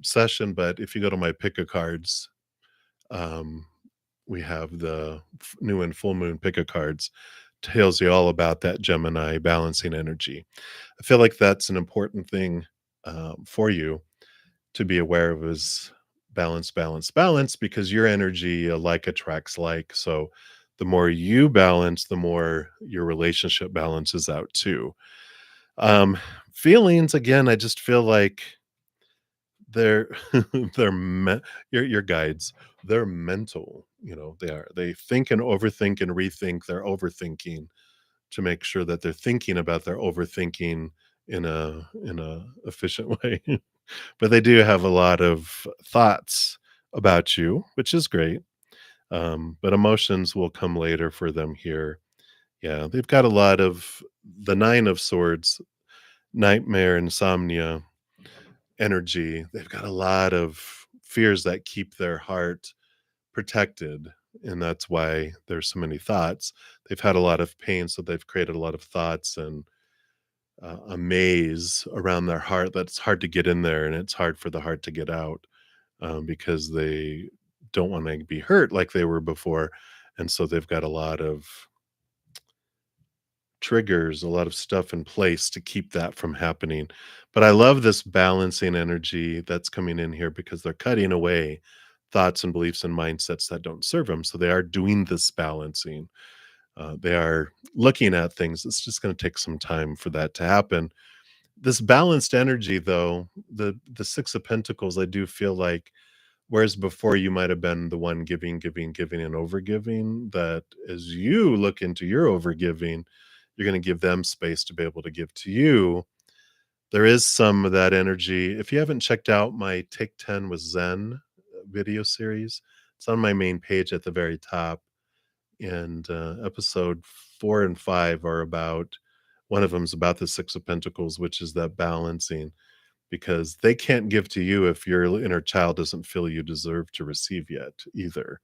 session. But if you go to my pick a cards, um, we have the new and full moon pick a cards, tells you all about that Gemini balancing energy. I feel like that's an important thing for you to be aware of, is balance, balance, balance, because your energy like attracts like. So the more you balance, the more your relationship balances out too. Um, Feelings, again, I just feel like they're they're your guides. They're mental. They think and overthink and rethink. They're overthinking to make sure that they're thinking about their overthinking in a efficient way. But they do have a lot of thoughts about you, which is great. But emotions will come later for them here. Yeah, they've got a lot of the Nine of Swords, nightmare, insomnia energy. They've got a lot of fears that keep their heart protected. And that's why there's so many thoughts. They've had a lot of pain, so they've created a lot of thoughts and a maze around their heart that's hard to get in there, and it's hard for the heart to get out, because they don't want to be hurt like they were before. And so they've got a lot of triggers, a lot of stuff in place to keep that from happening. But I love this balancing energy that's coming in here, because they're cutting away thoughts and beliefs and mindsets that don't serve them. So they are doing this balancing. They are looking at things. It's just going to take some time for that to happen. This balanced energy, though, the Six of Pentacles, I do feel like, whereas before you might have been the one giving, giving, giving, and overgiving, that as you look into your overgiving, you're going to give them space to be able to give to you. There is some of that energy. If you haven't checked out my Take 10 with Zen video series, it's on my main page at the very top. And episode 4 and 5 are about one of them's about the Six of Pentacles, which is that balancing, because they can't give to you if your inner child doesn't feel you deserve to receive yet either.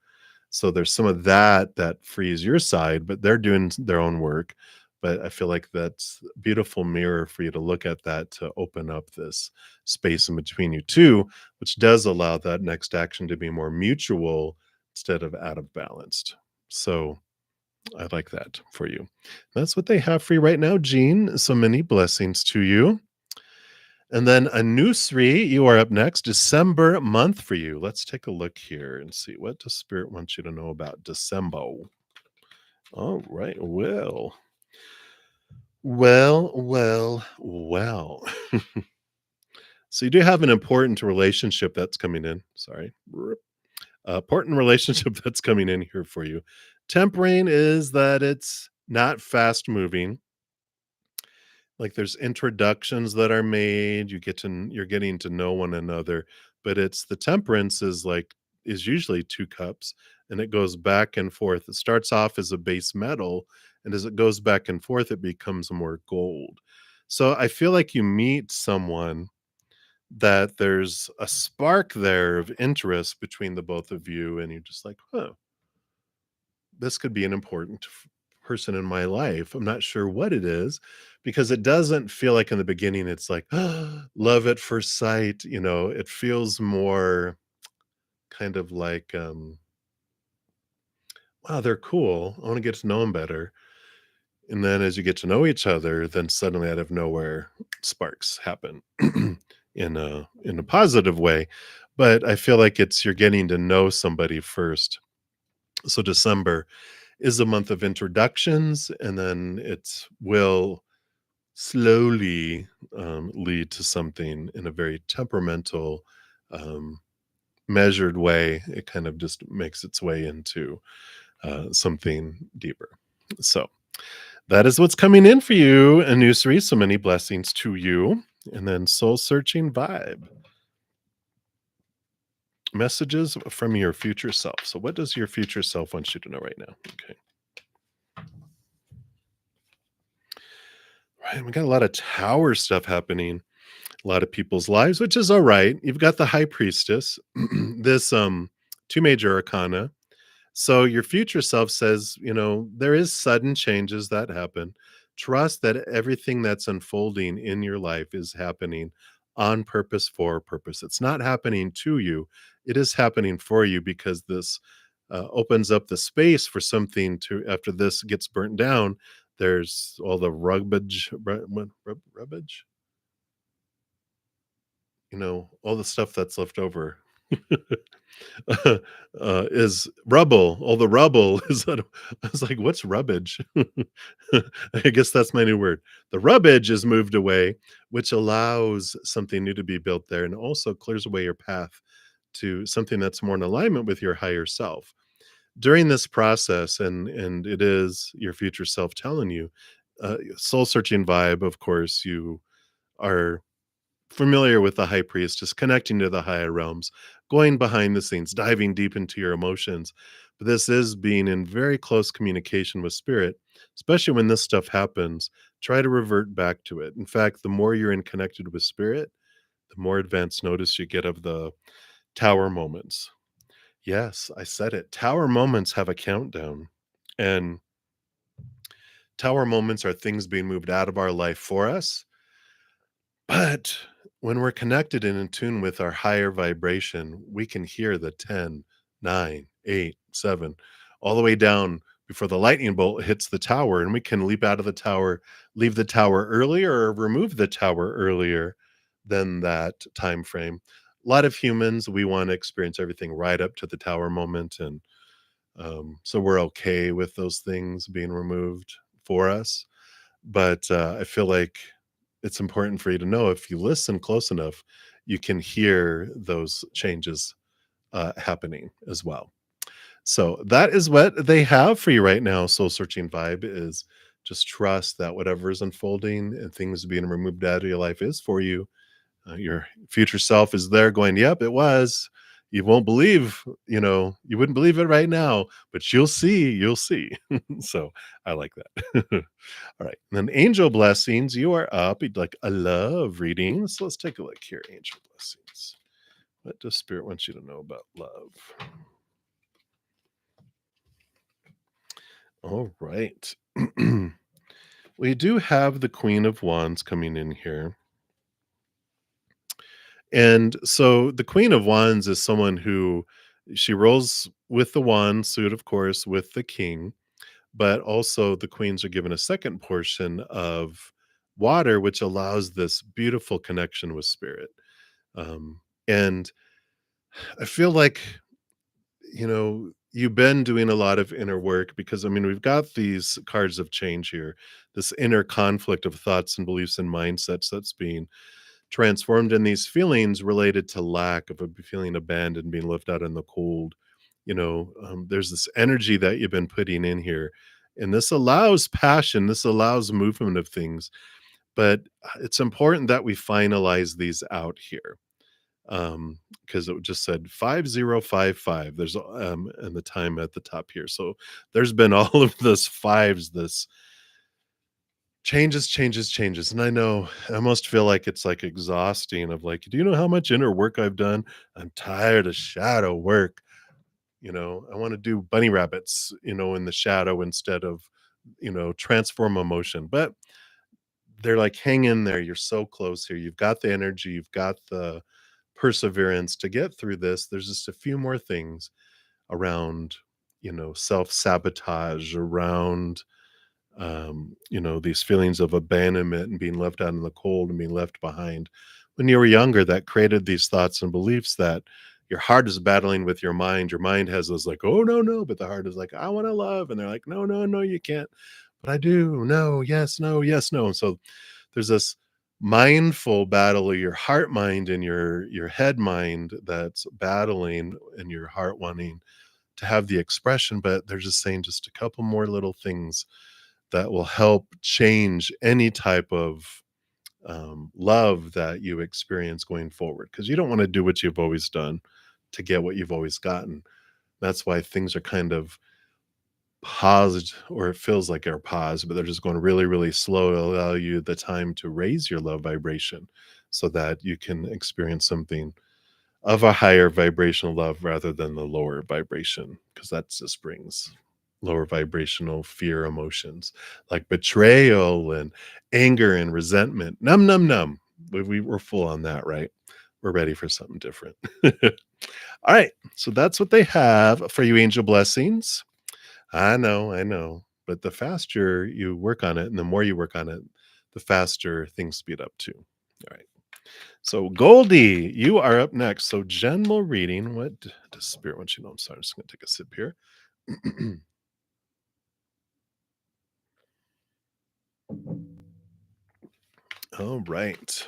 So there's some of that that frees your side, but they're doing their own work. But I feel like that's a beautiful mirror for you to look at, that to open up this space in between you two, which does allow that next action to be more mutual instead of out of balanced. So I like that for you. That's what they have for you right now, Jean. So many blessings to you. And then Anusri, you are up next. December month for you. Let's take a look here and see, what does Spirit want you to know about December? All right. Well. So you do have an important relationship that's coming in. Sorry. Important relationship that's coming in here for you. Tempering is that it's not fast moving. Like, there's introductions that are made, you're getting to know one another, but it's the temperance is usually 2 cups, and it goes back and forth. It starts off as a base metal, and as it goes back and forth, it becomes more gold. So I feel like you meet someone that there's a spark there of interest between the both of you, and you're just like, "Huh, this could be an important person in my life." I'm not sure what it is, because it doesn't feel like in the beginning it's like love at first sight. It feels more kind of like, wow, they're cool. I want to get to know them better. And then as you get to know each other, then suddenly out of nowhere, sparks happen in a positive way. But I feel like you're getting to know somebody first. So December is a month of introductions, and then it will slowly lead to something in a very temperamental, um, measured way. It kind of just makes its way into something deeper. So that is what's coming in for you, Anusri. So many blessings to you. And then soul searching vibe. Messages from your future self. So what does your future self want you to know right now? Okay. Right. We got a lot of tower stuff happening, a lot of people's lives, which is all right. You've got the high priestess, this 2 major arcana. So your future self says, there is sudden changes that happen. Trust that everything that's unfolding in your life is happening on purpose, for a purpose. It's not happening to you. It is happening for you, because this opens up the space for something to, after this gets burnt down, there's all the rubbish, all the stuff that's left over. Is rubble. All the rubble is that. I was like, what's rubbish? I guess that's my new word. The rubbish is moved away, which allows something new to be built there, and also clears away your path to something that's more in alignment with your higher self. During this process, and it is your future self telling you, soul searching vibe, of course, you are familiar with the high priestess, connecting to the higher realms, going behind the scenes, diving deep into your emotions. But this is being in very close communication with spirit, especially when this stuff happens. Try to revert back to it. In fact, the more you're in connected with spirit, the more advanced notice you get of the tower moments. Yes, I said it. Tower moments have a countdown. And tower moments are things being moved out of our life for us. But when we're connected and in tune with our higher vibration, we can hear the 10, 9, 8, 7, all the way down before the lightning bolt hits the tower. And we can leap out of the tower, leave the tower earlier, or remove the tower earlier than that time frame. A lot of humans, we want to experience everything right up to the tower moment. And so we're okay with those things being removed for us. But I feel like it's important for you to know, if you listen close enough, you can hear those changes happening as well. So that is what they have for you right now. Soul searching vibe is Just trust that whatever is unfolding and things being removed out of your life is for you. Your future self is there going, "Yep, it was." You won't believe, you wouldn't believe it right now, but you'll see. So, I like that. All right, and then angel blessings, you are up. You'd like a love reading, so let's take a look here, angel blessings. What does spirit want you to know about love? All right. We do have the Queen of Wands coming in here. And so the Queen of Wands is someone who she rolls with the wand suit, of course, with the king, but also the queens are given a second portion of water, which allows this beautiful connection with spirit. And I feel like, you've been doing a lot of inner work because, I mean, we've got these cards of change here, this inner conflict of thoughts and beliefs and mindsets that's being transformed in these feelings related to lack of feeling abandoned, being left out in the cold. There's this energy that you've been putting in here, and this allows passion, this allows movement of things, but it's important that we finalize these out here. Because it just said 5055. There's and the time at the top here. So there's been all of this fives, this changes, changes, changes. And I know I almost feel like it's like exhausting of like, do you know how much inner work I've done? I'm tired of shadow work. I want to do bunny rabbits, in the shadow instead of, transform emotion. But they're like, hang in there. You're so close here. You've got the energy, you've got the perseverance to get through this. There's just a few more things around, self sabotage, around these feelings of abandonment and being left out in the cold and being left behind. When you were younger, that created these thoughts and beliefs that your heart is battling with your mind. Your mind has those like, oh, no, no. But the heart is like, I want to love. And they're like, no, no, no, you can't. But I do. No, yes, no, yes, no. And so there's this mindful battle of your heart mind and your head mind that's battling and your heart wanting to have the expression, but they're just saying just a couple more little things that will help change any type of love that you experience going forward. Because you don't want to do what you've always done to get what you've always gotten. That's why things are kind of paused, or it feels like they're paused, but they're just going really, really slow to allow you the time to raise your love vibration so that you can experience something of a higher vibrational love rather than the lower vibration, because that just brings lower vibrational fear emotions like betrayal and anger and resentment. Num, num, num. We're full on that, right? We're ready for something different. All right. So that's what they have for you, angel blessings. I know, I know. But the faster you work on it and the more you work on it, the faster things speed up too. All right. So Goldie, you are up next. So general reading. What does spirit want you to know? I'm sorry, I'm just gonna take a sip here. All right.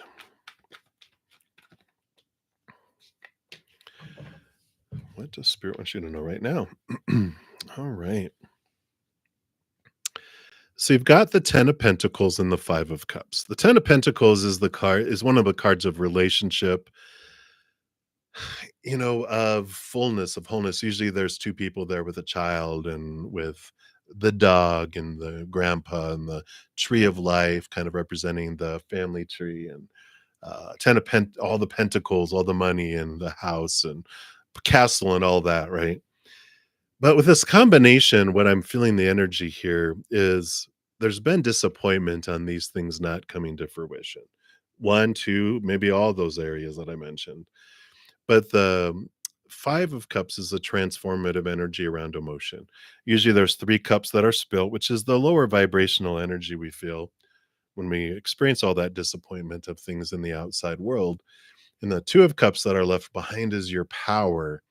What does spirit want you to know right now? All right. So you've got the 10 of Pentacles and the 5 of Cups. The 10 of Pentacles is one of the cards of relationship, of fullness, of wholeness. Usually there's two people there with a child and with the dog and the grandpa and the tree of life kind of representing the family tree, and 10 of all the pentacles, all the money and the house and castle and all that, right? But with this combination, what I'm feeling the energy here is there's been disappointment on these things not coming to fruition. One, two, maybe all those areas that I mentioned. But the 5 of Cups is a transformative energy around emotion. Usually there's 3 cups that are spilt, which is the lower vibrational energy we feel when we experience all that disappointment of things in the outside world. And the 2 of Cups that are left behind is your power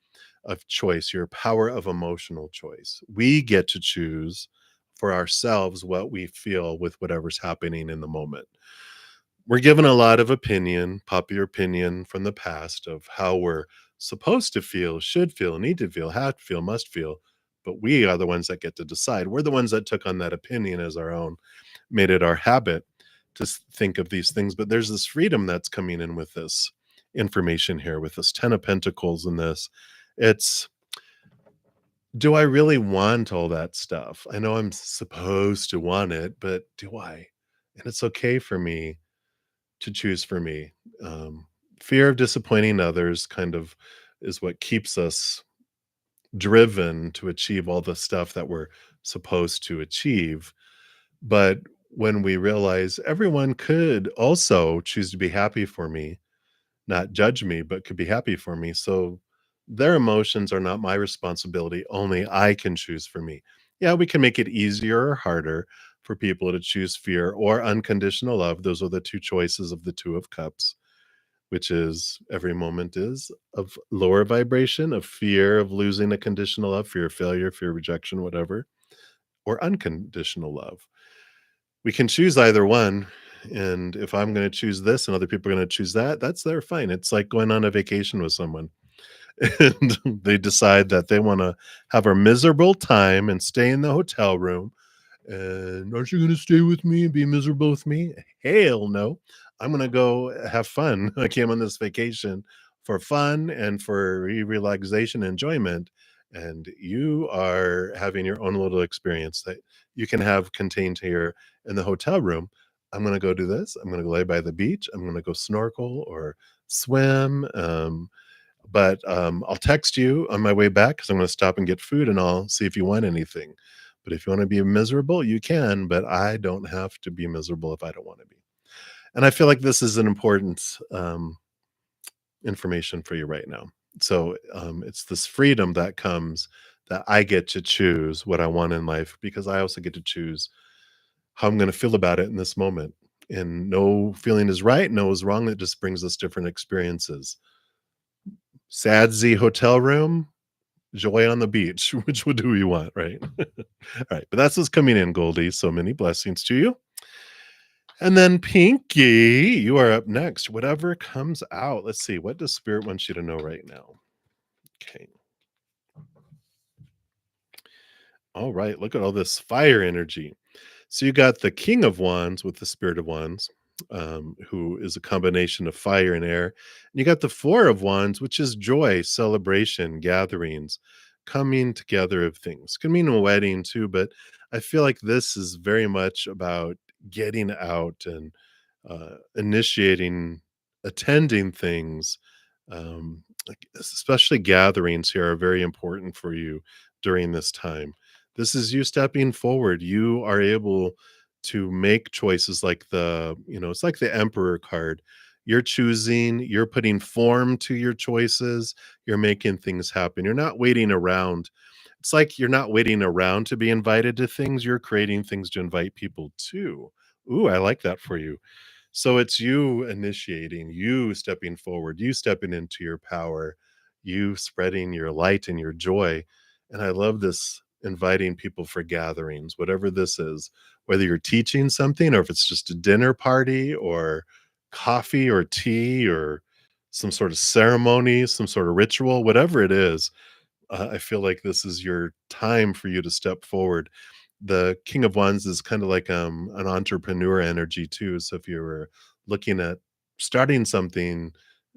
of choice, your power of emotional choice. We get to choose for ourselves what we feel with whatever's happening in the moment. We're given a lot of opinion, popular opinion from the past of how we're supposed to feel, should feel, need to feel, have to feel, must feel. but we are the ones that get to decide. We're the ones that took on that opinion as our own, made it our habit to think of these things. But there's this freedom that's coming in with this information here, with this 10 of Pentacles and this. It's, do I really want all that stuff? I know I'm supposed to want it, but do I? And it's okay for me to choose for me. Um, Fear of disappointing others kind of is what keeps us driven to achieve all the stuff that we're supposed to achieve. But when we realize everyone could also choose to be happy for me, not judge me, but could be happy for me. So their emotions are not my responsibility. Only I can choose for me. Yeah, we can make it easier or harder for people to choose fear or unconditional love. Those are the two choices of the Two of Cups, which is every moment is of lower vibration, of fear of losing a conditional love, fear of failure, fear of rejection, whatever, or unconditional love. We can choose either one. And if I'm going to choose this and other people are going to choose that, that's their fine. It's like going on a vacation with someone and they decide that they want to have a miserable time and stay in the hotel room. And aren't you going to stay with me and be miserable with me? Hell no. I'm going to go have fun. I came on this vacation for fun and for relaxation, enjoyment. And you are having your own little experience that you can have contained here in the hotel room. I'm going to go do this. I'm going to go lay by the beach. I'm going to go snorkel or swim. But I'll text you on my way back because I'm going to stop and get food and I'll see if you want anything. But if you want to be miserable, you can, but I don't have to be miserable if I don't want to be. And I feel like this is an important information for you right now. So it's this freedom that comes that I get to choose what I want in life because I also get to choose how I'm going to feel about it in this moment. And no feeling is right, no is wrong. It just brings us different experiences. Sadsy hotel room, joy on the beach. Which one do we want, right? All right, but that's what's coming in, Goldie. So many blessings to you. And then Pinky, you are up next. Whatever comes out. Let's see. What does Spirit want you to know right now? Okay. All right. Look at all this fire energy. So you got the King of Wands with the Spirit of Wands, who is a combination of fire and air. And you got the Four of Wands, which is joy, celebration, gatherings, coming together of things. Could mean a wedding too, but I feel like this is very much about getting out and initiating, attending things. Especially gatherings here are very important for you during this time. This is you stepping forward. You are able to make choices like it's like the Emperor card. You're choosing, you're putting form to your choices, you're making things happen. You're not waiting around. It's like you're not waiting around to be invited to things, you're creating things to invite people to. Ooh, I like that for you. So it's you initiating, you stepping forward, you stepping into your power, you spreading your light and your joy. And I love this inviting people for gatherings, whatever this is, whether you're teaching something or if it's just a dinner party or coffee or tea or some sort of ceremony, some sort of ritual, whatever it is. I feel like this is your time for you to step forward. The King of Wands is kind of like an entrepreneur energy too. So if you were looking at starting something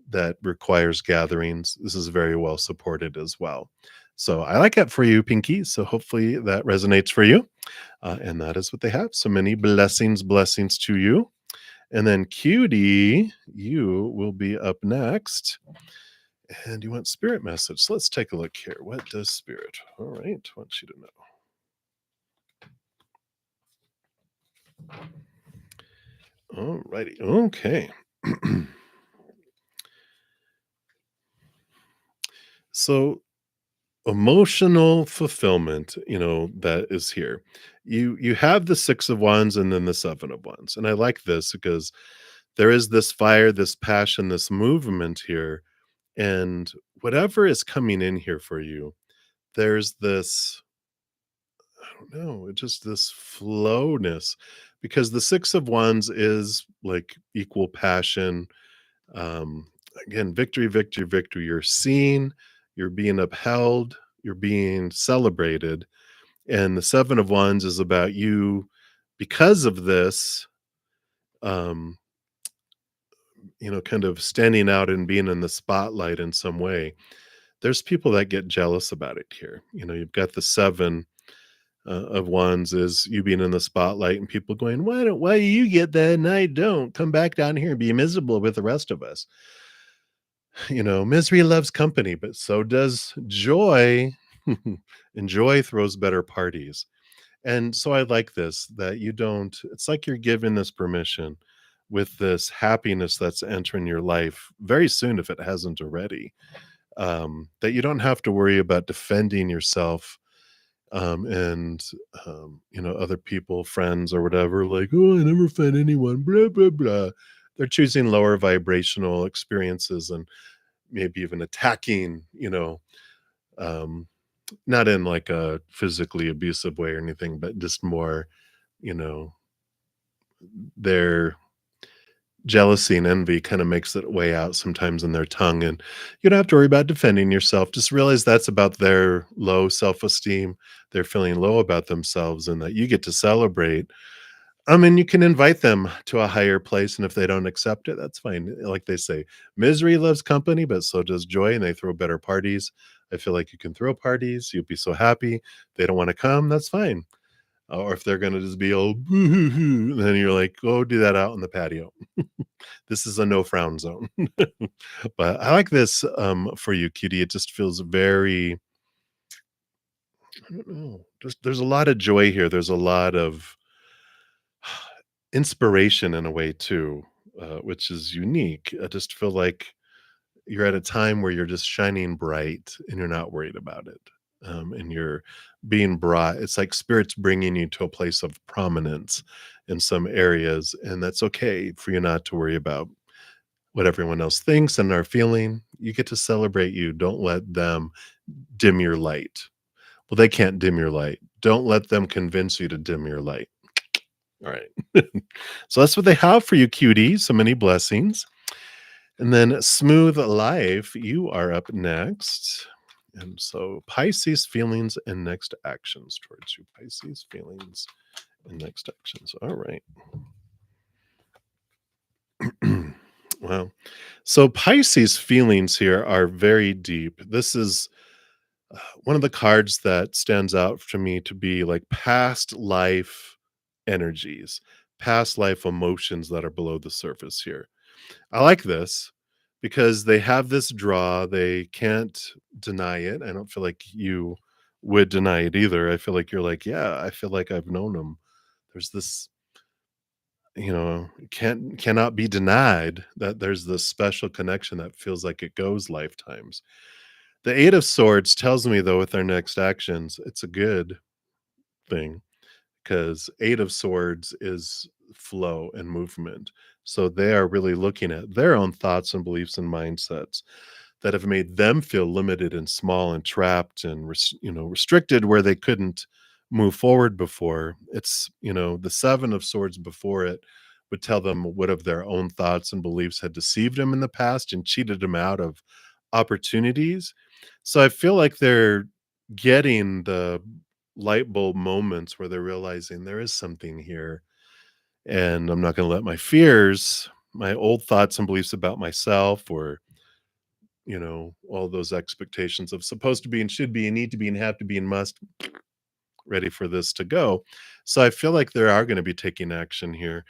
that requires gatherings, this is very well supported as well. So I like that for you, Pinky. So hopefully that resonates for you. And that is what they have. So many blessings, blessings to you. And then Cutie, you will be up next. And you want spirit message. So let's take a look here. What does spirit? All right, want you to know. All righty. Okay. So emotional fulfillment, that is here. You have the Six of Wands and then the Seven of Wands. And I like this because there is this fire, this passion, this movement here. And whatever is coming in here for you, there's this, I don't know, it's just this flowness because the Six of Wands is like equal passion. Um, Again, victory, victory, victory. You're seen, you're being upheld, you're being celebrated, and the 7 of Wands is about you because of this, um, kind of standing out and being in the spotlight in some way. There's people that get jealous about it here. You've got the 7 of Wands is you being in the spotlight and people going, why do you get that and I don't? Come back down here and be miserable with the rest of us. Misery loves company, but so does joy. And joy throws better parties. And so I like this, that you don't, it's like you're given this permission with this happiness that's entering your life very soon, if it hasn't already, that you don't have to worry about defending yourself, and other people, friends or whatever, like, oh, I never find anyone, blah blah blah. They're choosing lower vibrational experiences and maybe even attacking, um, not in like a physically abusive way or anything, but just more, you know, their jealousy and envy kind of makes it way out sometimes in their tongue. And you don't have to worry about defending yourself. Just realize that's about their low self esteem. They're feeling low about themselves and that you get to celebrate. I mean, you can invite them to a higher place. And if they don't accept it, that's fine. Like they say, misery loves company, but so does joy. And they throw better parties. I feel like you can throw parties. You'll be so happy. They don't want to come. That's fine. Or if they're going to just be all, then you're like, go do that out on the patio. This is a no frown zone. But I like this, for you, cutie. It just feels very, I don't know, just there's a lot of joy here. There's a lot of inspiration in a way too, which is unique. I just feel like you're at a time where you're just shining bright and you're not worried about it. And you're being brought, it's like spirits bringing you to a place of prominence in some areas. And that's okay for you not to worry about what everyone else thinks and are feeling. You get to celebrate you. Don't let them dim your light. Well, they can't dim your light. Don't let them convince you to dim your light. All right. So that's what they have for you, cutie. So many blessings. And then Smooth Life, you are up next. And so Pisces feelings and next actions towards you. Pisces feelings and next actions. All right. Wow. So Pisces feelings here are very deep. This is one of the cards that stands out to me to be like past life energies, past life emotions that are below the surface here. I like this because they have this draw. They can't deny it. I don't feel like you would deny it either. I feel like you're like, yeah, I feel like I've known him. There's this, cannot be denied that there's this special connection that feels like it goes lifetimes. The 8 of Swords tells me, though, with their next actions, it's a good thing because 8 of Swords is flow and movement. So they are really looking at their own thoughts and beliefs and mindsets that have made them feel limited and small and trapped and restricted where they couldn't move forward before. It's, the 7 of Swords before it would tell them what of their own thoughts and beliefs had deceived them in the past and cheated them out of opportunities. So I feel like they're getting the light bulb moments where they're realizing there is something here, and I'm not going to let my fears, my old thoughts and beliefs about myself, or all those expectations of supposed to be and should be and need to be and have to be and must, ready for this to go. So I feel like they are going to be taking action here.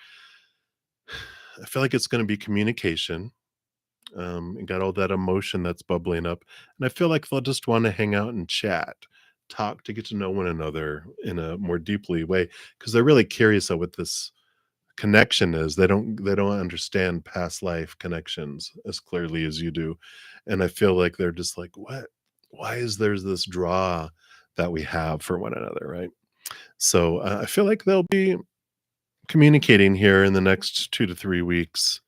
I feel like it's going to be communication, and got all that emotion that's bubbling up. And I feel like they'll just want to hang out and chat, talk to get to know one another in a more deeply way because they're really curious at what this connection is. They don't understand past life connections as clearly as you do. And I feel like they're just like, what? Why is there's this draw that we have for one another, right? So I feel like they'll be communicating here in the next 2 to 3 weeks,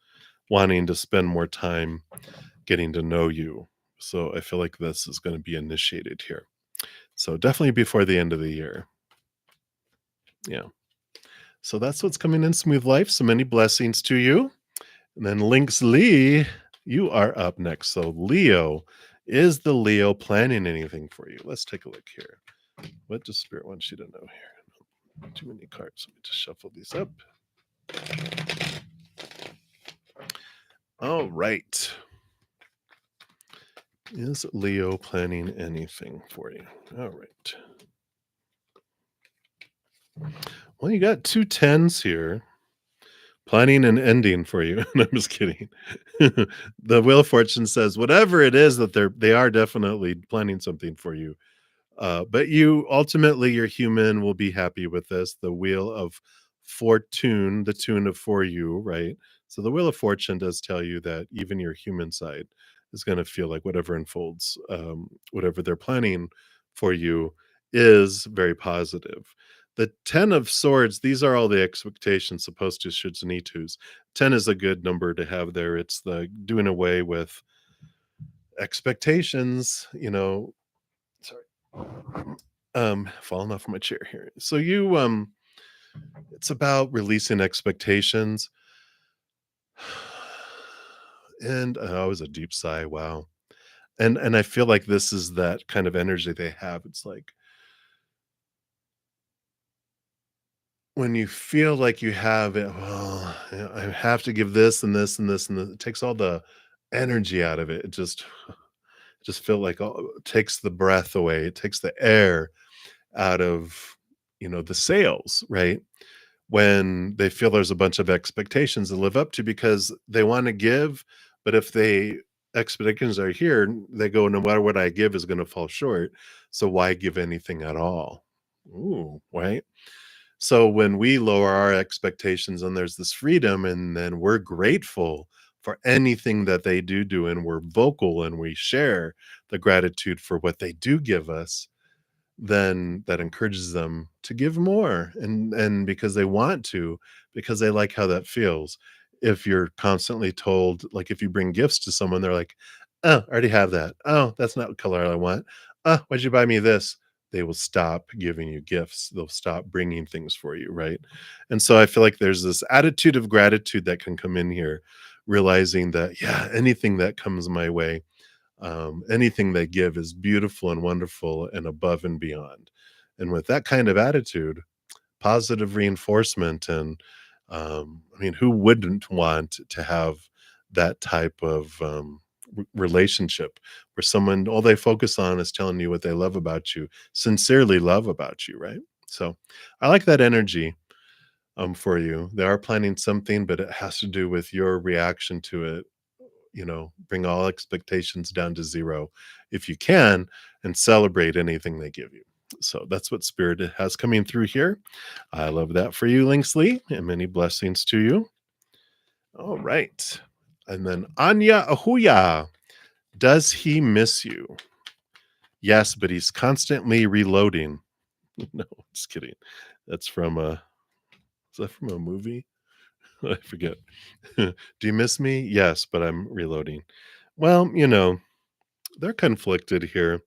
wanting to spend more time getting to know you. So I feel like this is going to be initiated here. So definitely before the end of the year. Yeah. So that's what's coming in Smooth Life. So many blessings to you. And then Lynx Lee, you are up next. So Leo, Is the Leo planning anything for you? Let's take a look here. What does Spirit want you to know here? Too many cards. Let me just shuffle these up. All right. Is Leo planning anything for you? All right. Well, you got two tens here. Planning an ending for you. No, I'm just kidding. The Wheel of Fortune says whatever it is that they are definitely planning something for you. But you ultimately, you're human, will be happy with this. The Wheel of Fortune, the tune of for you, right? So the Wheel of Fortune does tell you that even your human side is going to feel like whatever unfolds, whatever they're planning for you is very positive. The 10 of swords, these are all the expectations, supposed to, shoulds, need tos. 10 is a good number to have there. It's the doing away with expectations, sorry, falling off my chair here. So it's about releasing expectations. And that was a deep sigh. Wow. And I feel like this is that kind of energy they have. It's like when you feel like you have it, well, I have to give this and this and this and this. It takes all the energy out of it. It just feel like it takes the breath away. It takes the air out of the sails, right? When they feel there's a bunch of expectations to live up to because they want to give, but if they expectations are here, they go, no matter what I give is going to fall short. So why give anything at all? Ooh, right. So when we lower our expectations and there's this freedom, and then we're grateful for anything that they do, and we're vocal and we share the gratitude for what they do give us, then that encourages them to give more, and because they want to, because they like how that feels. If you're constantly told, like if you bring gifts to someone, they're like, oh, I already have that. Oh, that's not what color I want. Oh, why'd you buy me this? They will stop giving you gifts. They'll stop bringing things for you, right? And so I feel like there's this attitude of gratitude that can come in here, realizing that, yeah, anything that comes my way, anything they give is beautiful and wonderful and above and beyond. And with that kind of attitude, positive reinforcement, and I mean, who wouldn't want to have that type of relationship where someone, all they focus on is telling you what they love about you, sincerely love about you, right? So I like that energy for you. They are planning something, but it has to do with your reaction to it. Bring all expectations down to zero if you can, and celebrate anything they give you. So that's what Spirit has coming through here. I love that for you, Linksley, and many blessings to you. All right. And then Anya Ahuya, does he miss you? Yes, but he's constantly reloading. No, just kidding. That's from is that from a movie? I forget. Do you miss me? Yes, but I'm reloading. Well, they're conflicted here.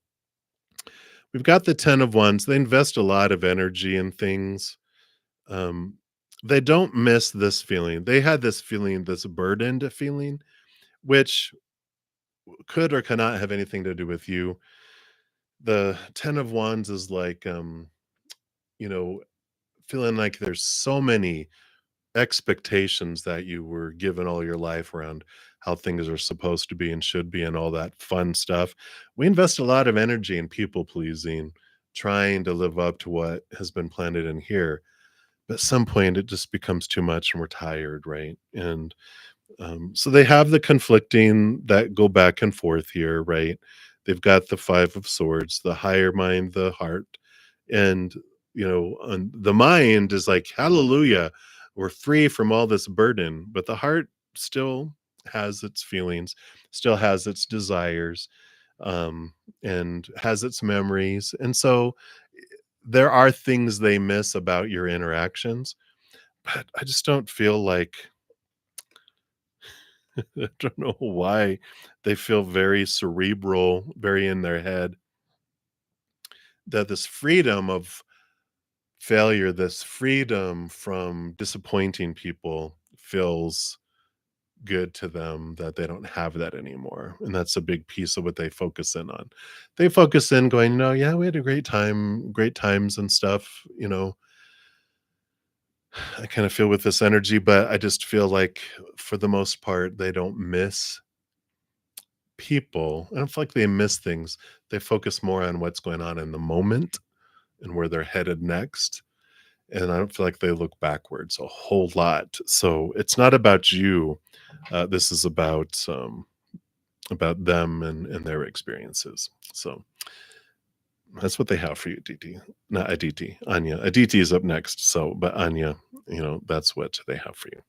We've got the 10 of wands. They invest a lot of energy in things. Um, they don't miss this feeling. They had this feeling, this burdened feeling, which could or cannot have anything to do with you. The 10 of wands is like, you know, feeling like there's so many expectations that you were given all your life around how things are supposed to be and should be and all that fun stuff. We invest a lot of energy in people pleasing, trying to live up to what has been planted in here. But at some point, it just becomes too much and we're tired, right? And so they have the conflicting that go back and forth here, right? They've got the Five of Swords, the higher mind, the heart, and the mind is like, hallelujah, we're free from all this burden, but the heart still has its feelings, still has its desires, and has its memories, and so there are things they miss about your interactions, but I just don't feel like I don't know why they feel very cerebral, very in their head, that this freedom of failure, this freedom from disappointing people feels good to them that they don't have that anymore, and that's a big piece of what they focus in on. They focus in going, "No, yeah, we had a great time, great times and stuff," I kinda feel with this energy, but I just feel like for the most part, they don't miss people. I don't feel like they miss things. They focus more on what's going on in the moment and where they're headed next, and I don't feel like they look backwards a whole lot. So, it's not about you. This is about them and their experiences. So, that's what they have for you, Aditi. Not Aditi, Anya. Aditi is up next, so but Anya, that's what they have for you.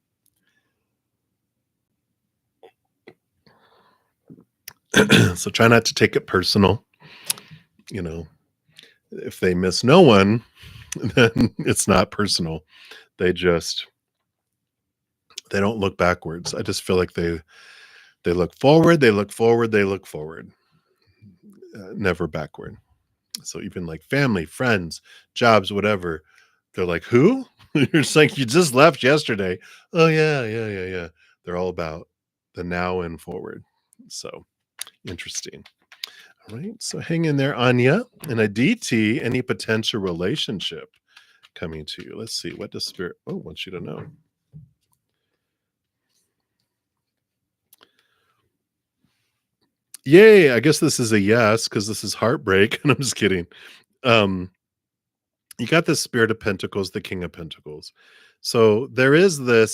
So, try not to take it personal, you know? If they miss no one, then it's not personal. They just they don't look backwards. I just feel like they look forward, they look forward, they look forward, never backward. So even like family, friends, jobs, whatever, they're like, "Who?" You're just like, "You just left yesterday." "Oh, yeah, yeah, yeah, yeah." They're all about the now and forward. So, interesting. All right, so hang in there, Anya. And a DT, any potential relationship coming to you. Let's see, what does spirit wants you to know? Yay, I guess this is a yes, because this is heartbreak, and I'm just kidding. Um, you got the Spirit of Pentacles, the King of Pentacles. So there is a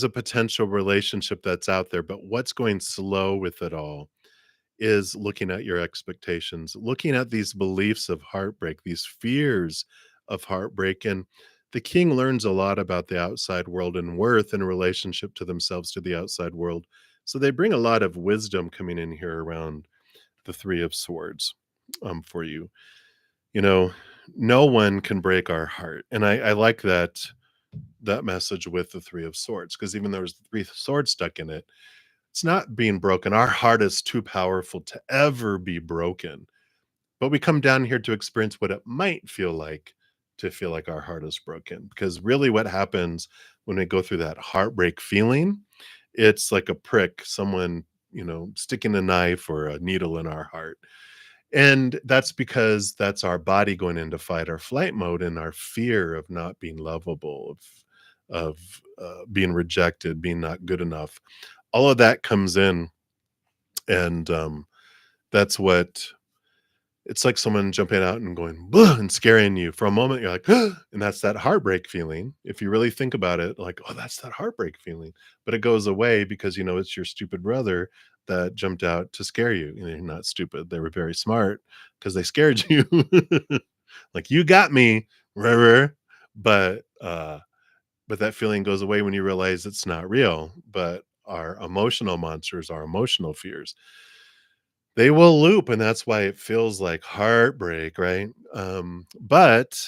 potential relationship that's out there, but what's going slow with it all is looking at your expectations, looking at these beliefs of heartbreak, these fears of heartbreak. And the king learns a lot about the outside world and worth in relationship to themselves, to the outside world. So they bring a lot of wisdom coming in here around the Three of Swords for you. You know, no one can break our heart. And I like that message with the Three of Swords, because even though there's the Three of Swords stuck in it, it's not being broken. Our heart is too powerful to ever be broken. But we come down here to experience what it might feel like to feel like our heart is broken. Because really, what happens when we go through that heartbreak feeling, it's like a prick, someone, sticking a knife or a needle in our heart. And that's because that's our body going into fight or flight mode and our fear of not being lovable, of being rejected, being not good enough. All of that comes in, and that's what it's like someone jumping out and going "Bleh," and scaring you for a moment. You're like, and that's that heartbreak feeling. If you really think about it, like, oh, that's that heartbreak feeling. But it goes away because it's your stupid brother that jumped out to scare you. You're not stupid. They were very smart because they scared you. Like, you got me, rah, but but that feeling goes away when you realize it's not real. But our emotional monsters, our emotional fears, they will loop, and that's why it feels like heartbreak, right? But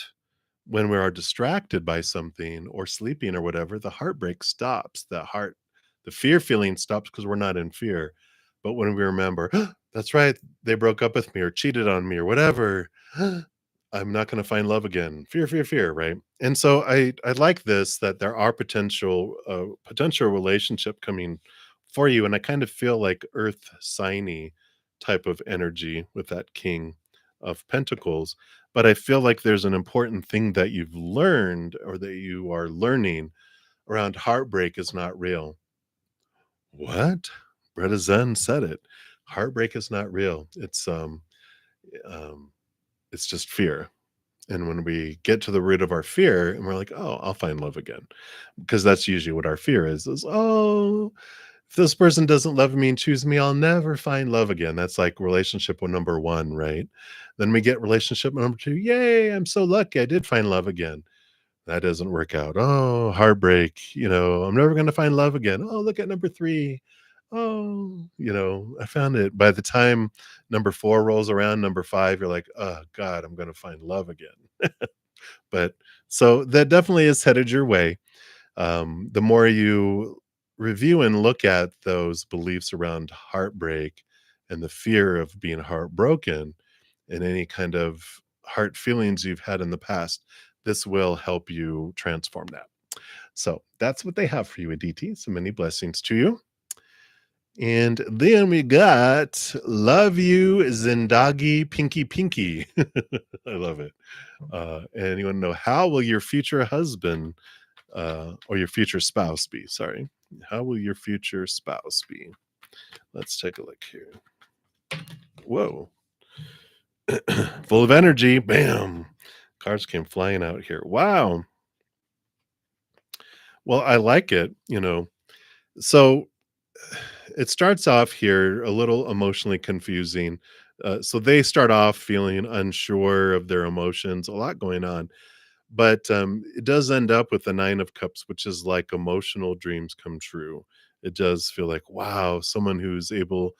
when we are distracted by something or sleeping or whatever, the heartbreak stops. The fear feeling stops because we're not in fear. But when we remember, that's right, they broke up with me or cheated on me or whatever, I'm not going to find love again. Fear, fear, fear, right? And so I like this, that there are potential relationship coming for you, and I kind of feel like earth signy type of energy with that King of Pentacles. But I feel like there's an important thing that you've learned or that you are learning around heartbreak is not real. What? bruddaZEN said it. Heartbreak is not real. Um, it's just fear. And when we get to the root of our fear and we're like, oh, I'll find love again. Because that's usually what our fear is, oh, if this person doesn't love me and choose me, I'll never find love again. That's like relationship with number one, right? Then we get relationship number two. Yay, I'm so lucky. I did find love again. That doesn't work out. Oh, heartbreak. I'm never going to find love again. Oh, look at number three. Oh, I found it. By the time number four rolls around, number five, you're like, oh, God, I'm going to find love again. But so that definitely is headed your way. The more you review and look at those beliefs around heartbreak and the fear of being heartbroken and any kind of heart feelings you've had in the past, this will help you transform that. So that's what they have for you, Aditi. So many blessings to you. And then we got Love You, Zindagi, Pinky Pinky. I love it. And you want to know, how will your future husband or your future spouse be? Sorry. How will your future spouse be? Let's take a look here. Whoa. Full of energy. Bam. Cards came flying out here. Wow. Well, I like it, So it starts off here a little emotionally confusing. So they start off feeling unsure of their emotions, a lot going on. But it does end up with the Nine of Cups, which is like emotional dreams come true. It does feel like, wow, someone who's able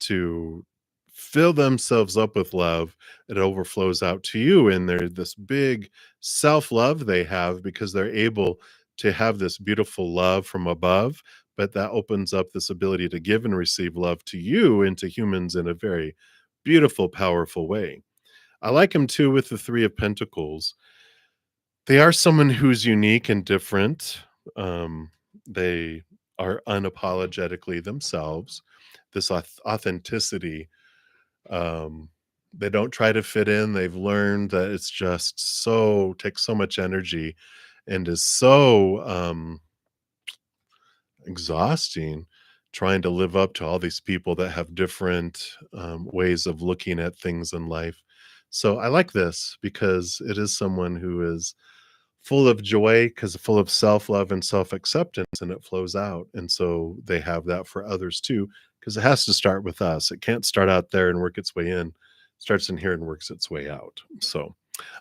to fill themselves up with love, it overflows out to you. And they're this big self love they have because they're able to have this beautiful love from above. But that opens up this ability to give and receive love to you and to humans in a very beautiful, powerful way. I like him too with the Three of Pentacles. They are someone who's unique and different. Um, they are unapologetically themselves. This authenticity. Um, they don't try to fit in. They've learned that it's just so takes so much energy and is so exhausting trying to live up to all these people that have different ways of looking at things in life. So I like this because it is someone who is full of joy, because full of self-love and self-acceptance, and it flows out. And so they have that for others too, because it has to start with us. It can't start out there and work its way in. It starts in here and works its way out. So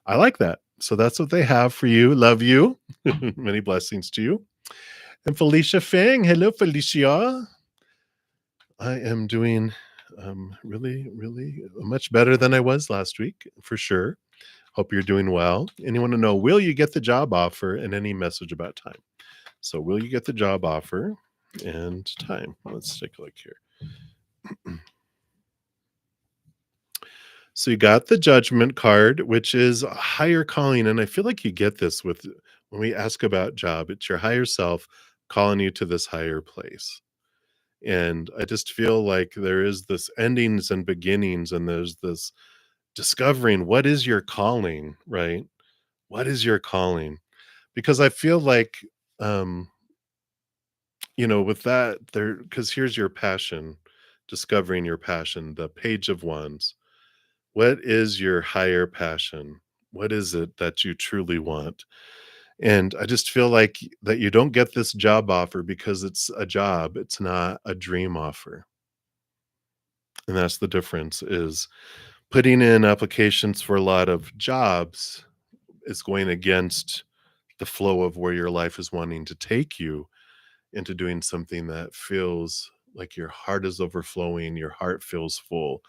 I like that. So that's what they have for you. Love you. Many blessings to you. And Felicia Fang. Hello, Felicia. I am doing really, really much better than I was last week, for sure. Hope you're doing well. And you want to know, will you get the job offer, and any message about time? So will you get the job offer and time? Let's take a look here. So you got the Judgment card, which is a higher calling. And I feel like you get this with when we ask about job, it's your higher self calling you to this higher place. And I just feel like there is this endings and beginnings, and there's this discovering what is your calling, right? What is your calling? Because I feel like, um, with that there, because here's your passion, discovering your passion, the Page of Wands. What is your higher passion? What is it that you truly want? And I just feel like that you don't get this job offer because it's a job, it's not a dream offer. And that's the difference, is putting in applications for a lot of jobs is going against the flow of where your life is wanting to take you into doing something that feels like your heart is overflowing, your heart feels full.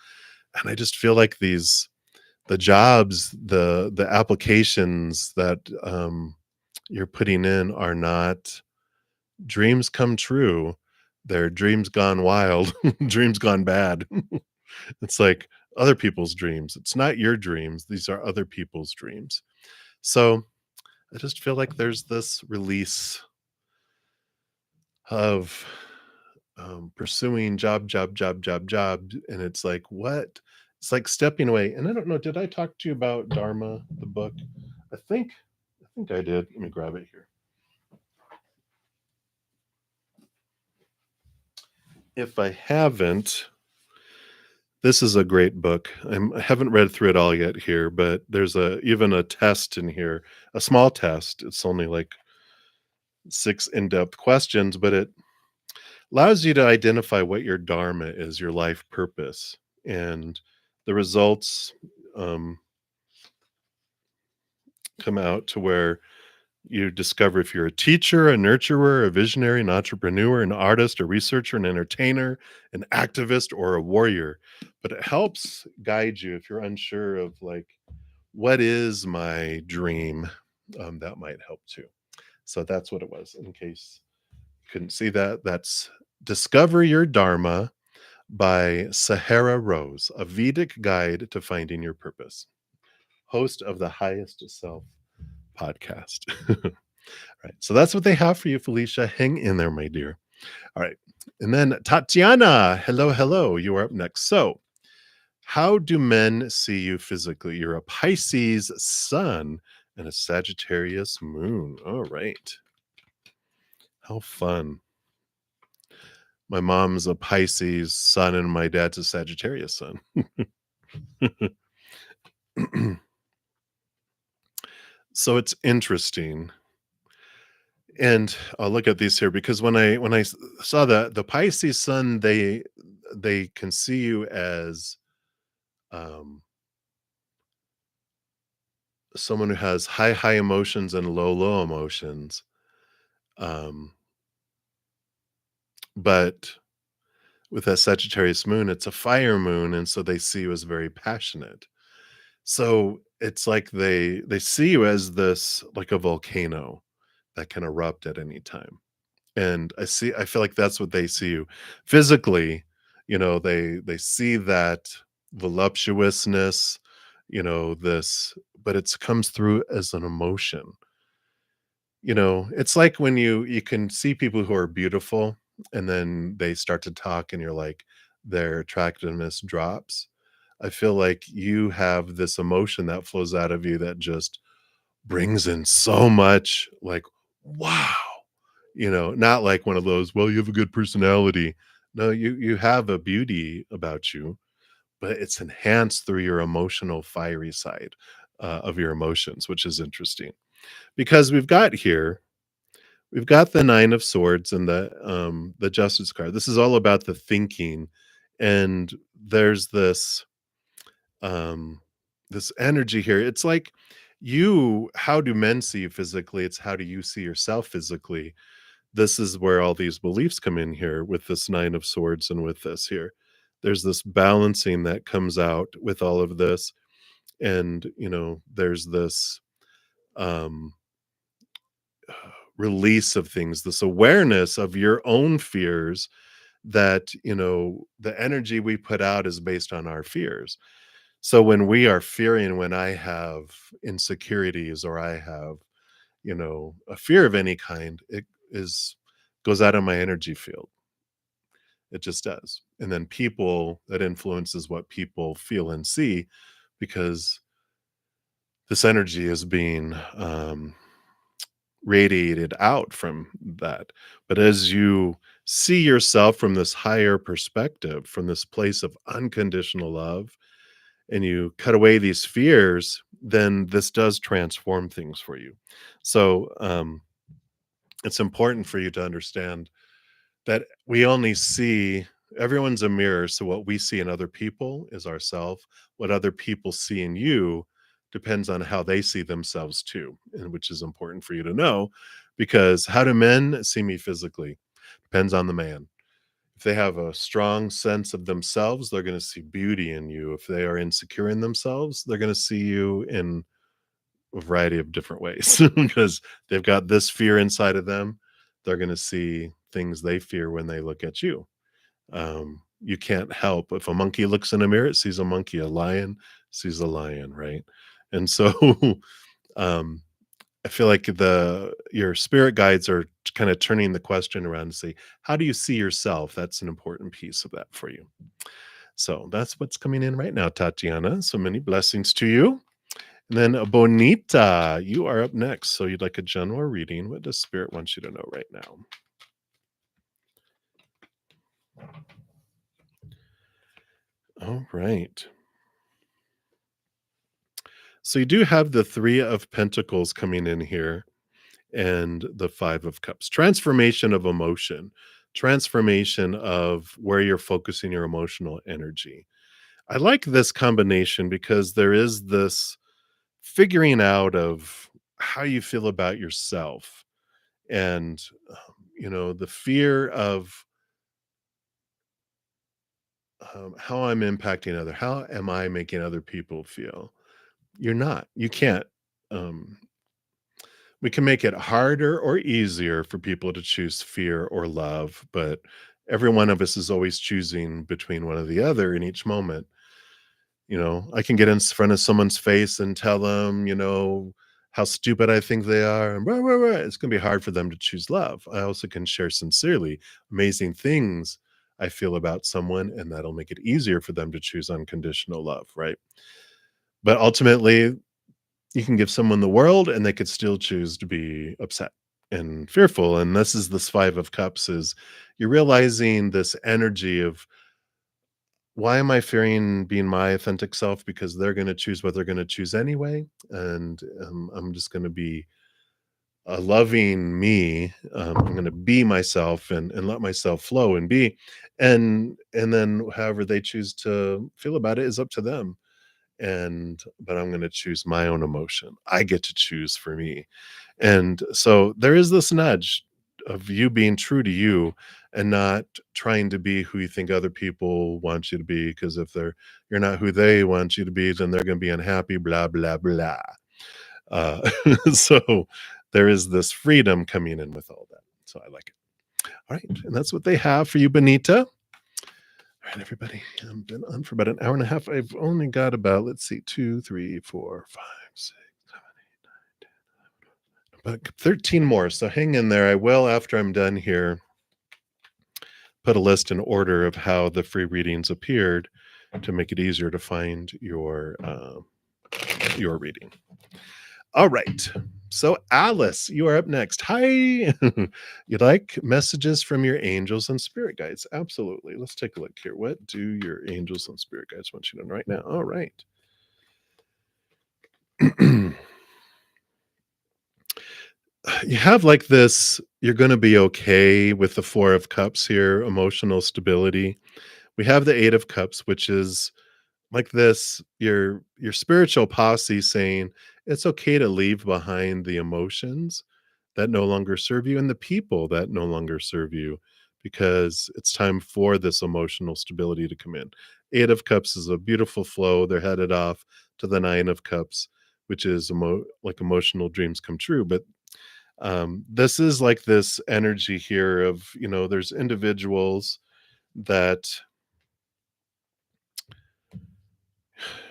And I just feel like the jobs, the applications that you're putting in are not dreams come true. They're dreams gone wild, dreams gone bad. It's like other people's dreams. It's not your dreams. These are other people's dreams. So I just feel like there's this release of pursuing job, and it's like, what? It's like stepping away. And I don't know, did I talk to you about Dharma, the book? I think I did. Let me grab it here. If I haven't, this is a great book. I haven't read through it all yet here, but there's even a test in here, a small test. It's only like 6 in-depth questions, but it allows you to identify what your dharma is, your life purpose, and the results um, come out to where you discover if you're a teacher, a nurturer, a visionary, an entrepreneur, an artist, a researcher, an entertainer, an activist, or a warrior. But it helps guide you if you're unsure of, like, what is my dream. That might help too. So that's what it was. In case you couldn't see that, that's Discover Your Dharma by Sahara Rose, a Vedic guide to finding your purpose. Host of the Highest Self podcast. Right. So that's what they have for you, Felicia. Hang in there, my dear. All right. And then Tatiana, hello, hello. You are up next. So, how do men see you physically? You're a Pisces sun and a Sagittarius moon. All right. How fun. My mom's a Pisces sun and my dad's a Sagittarius sun. So it's interesting. And I'll look at these here because when I saw the Pisces sun, they can see you as um someone who has high emotions and low emotions. Um, but with that Sagittarius moon, it's a fire moon, and so they see you as very passionate. So it's like they see you as this like a volcano that can erupt at any time. And I feel like that's what they see you physically. They see that voluptuousness, this, but it comes through as an emotion. It's like when you can see people who are beautiful and then they start to talk and you're like their attractiveness drops. I feel like you have this emotion that flows out of you that just brings in so much like, wow, not like one of those, well, you have a good personality. No, you have a beauty about you, but it's enhanced through your emotional fiery side of your emotions, which is interesting because we've got the 9 of swords and the justice card. This is all about the thinking, and there's um, this energy here. It's like how do men see you physically? It's how do you see yourself physically? This is where all these beliefs come in here with this 9 of swords and with this here. There's this balancing that comes out with all of this, and, there's this, um release of things, this awareness of your own fears that, the energy we put out is based on our fears. So when we are fearing, when I have insecurities or I have, a fear of any kind, it is goes out of my energy field. It just does. And then that influences what people feel and see because this energy is being radiated out from that. But as you see yourself from this higher perspective, from this place of unconditional love, and you cut away these fears, then this does transform things for you. So it's important for you to understand that we only see everyone's a mirror. So what we see in other people is ourself. What other people see in you depends on how they see themselves too, and which is important for you to know because how do men see me physically? Depends on the man. If they have a strong sense of themselves, they're going to see beauty in you. If they are insecure in themselves, they're going to see you in a variety of different ways because they've got this fear inside of them. They're going to see things they fear when they look at you. You can't help if a monkey looks in a mirror, it sees a monkey, a lion sees a lion, right? And so um, I feel like your spirit guides are kind of turning the question around to say, how do you see yourself? That's an important piece of that for you. So that's what's coming in right now, Tatiana. So many blessings to you. And then Bonita, you are up next. So you'd like a general reading. What does Spirit want you to know right now? All right. So you do have the 3 of Pentacles coming in here and the 5 of Cups. Transformation of emotion, transformation of where you're focusing your emotional energy. I like this combination because there is this figuring out of how you feel about yourself and the fear of how I'm impacting how am I making other people feel? You're not. You can't. Um, we can make it harder or easier for people to choose fear or love, but every one of us is always choosing between one or the other in each moment. I can get in front of someone's face and tell them, how stupid I think they are, and blah, blah, blah, it's gonna be hard for them to choose love. I also can share sincerely amazing things I feel about someone, and that'll make it easier for them to choose unconditional love, right? But ultimately, you can give someone the world and they could still choose to be upset and fearful. And this 5 of Cups is you're realizing this energy of why am I fearing being my authentic self? Because they're going to choose what they're going to choose anyway. And I'm just going to be a loving me. I'm going to be myself and let myself flow and be. And then however they choose to feel about it is up to them. But I'm going to choose my own emotion. I get to choose for me. And so there is this nudge of you being true to you and not trying to be who you think other people want you to be, because if you're not who they want you to be, then they're going to be unhappy, blah blah blah. uh, so there is this freedom coming in with all that, so I like it. All right, and that's what they have for you, Benita. All right, everybody. I've been on for about an hour and a half. I've only got about, let's see, 2, 3, 4, 5, 6, 7, 8, 9, 10, about 13 more. So hang in there. I will, after I'm done here, put a list in order of how the free readings appeared to make it easier to find your reading. All right. So, Alice, you are up next. Hi. You like messages from your angels and spirit guides? Absolutely. Let's take a look here. What do your angels and spirit guides want you to know right now? All right. You have like this, you're going to be okay with the 4 of Cups here, emotional stability. We have the 8 of Cups, which is like this, your spiritual posse saying it's okay to leave behind the emotions that no longer serve you and the people that no longer serve you, because it's time for this emotional stability to come in. 8 of Cups is a beautiful flow. They're headed off to the 9 of Cups, which is like emotional dreams come true. But this is like this energy here of, there's individuals that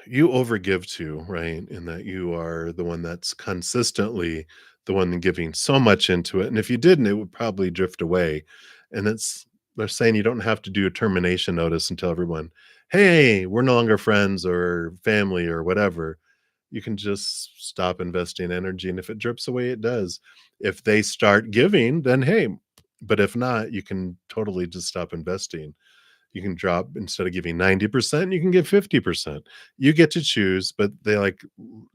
you overgive to, right? In that you are the one that's consistently the one giving so much into it. And if you didn't, it would probably drift away. And they're saying you don't have to do a termination notice and tell everyone, hey, we're no longer friends or family or whatever. You can just stop investing energy. And if it drips away, it does. If they start giving, then hey, but if not, you can totally just stop investing. You can drop, instead of giving 90%, you can give 50%. You get to choose, but they like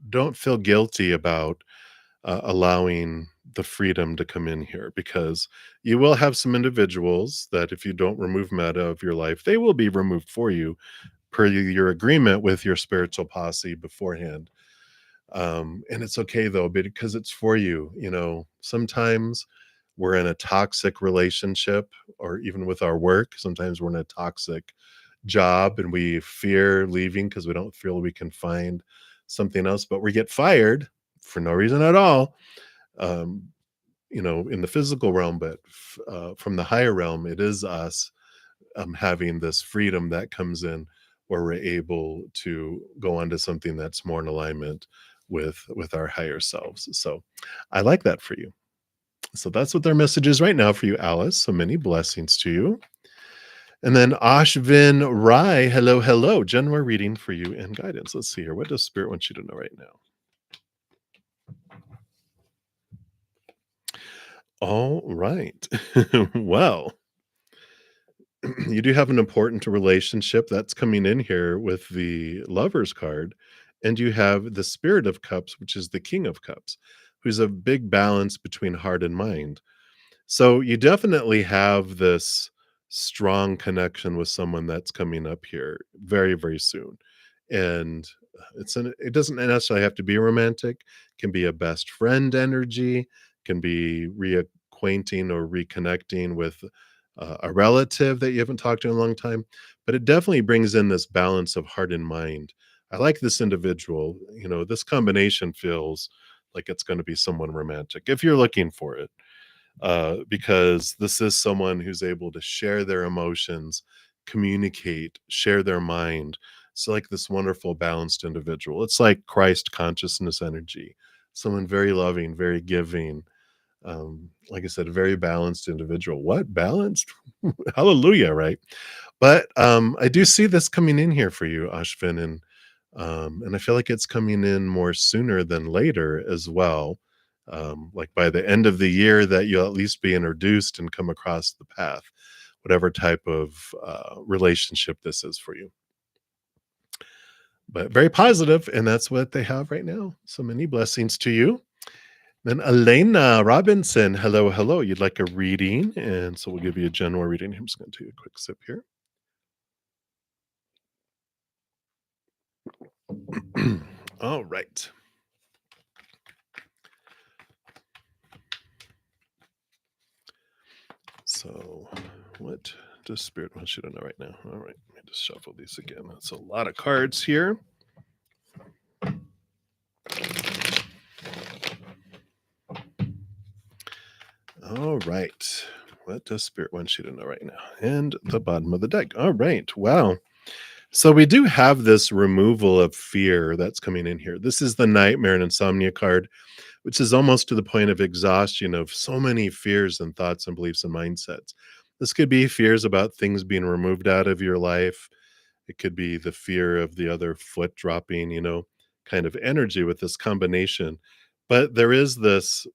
don't feel guilty about allowing the freedom to come in here, because you will have some individuals that if you don't remove them out of your life, they will be removed for you per your agreement with your spiritual posse beforehand. And it's okay though, because it's for you. Sometimes we're in a toxic relationship, or even with our work. Sometimes we're in a toxic job and we fear leaving because we don't feel we can find something else, but we get fired for no reason at all. Um, in the physical realm, but from the higher realm, it is us having this freedom that comes in where we're able to go on to something that's more in alignment with our higher selves. So I like that for you. So that's what their message is right now for you, Alice. So many blessings to you. And then Ashvin Rai, hello, hello. General reading for you and guidance. Let's see here. What does Spirit want you to know right now? All right. Well, you do have an important relationship that's coming in here with the Lover's card. And you have the Spirit of Cups, which is the King of Cups, who's a big balance between heart and mind. So you definitely have this strong connection with someone that's coming up here very, very soon. And it doesn't necessarily have to be romantic, it can be a best friend energy, can be reacquainting or reconnecting with a relative that you haven't talked to in a long time. But it definitely brings in this balance of heart and mind. I like this individual. This combination feels like it's going to be someone romantic if you're looking for it, because this is someone who's able to share their emotions, communicate, share their mind. It's like this wonderful, balanced individual. It's like Christ consciousness energy. someone very loving, very giving, like I said, a very balanced individual. What? Balanced? Hallelujah, right? But, I do see this coming in here for you, Ashvin, and I feel like it's coming in more sooner than later as well. Like by the end of the year that you'll at least be introduced and come across the path, whatever type of, relationship this is for you. But very positive, and that's what they have right now. So many blessings to you. Then Elena Robinson, hello, hello. You'd like a reading, and so we'll give you a general reading. I'm just going to take a quick sip here. All right. So, what does Spirit want you to know right now? All right, let me just shuffle these again. That's a lot of cards here. All right. What does Spirit want you to know right now? And the bottom of the deck. All right. Wow. So we do have this removal of fear that's coming in here. This is the nightmare and insomnia card, which is almost to the point of exhaustion of so many fears and thoughts and beliefs and mindsets. This could be fears about things being removed out of your life. It could be the fear of the other foot dropping, kind of energy with this combination. But there is this,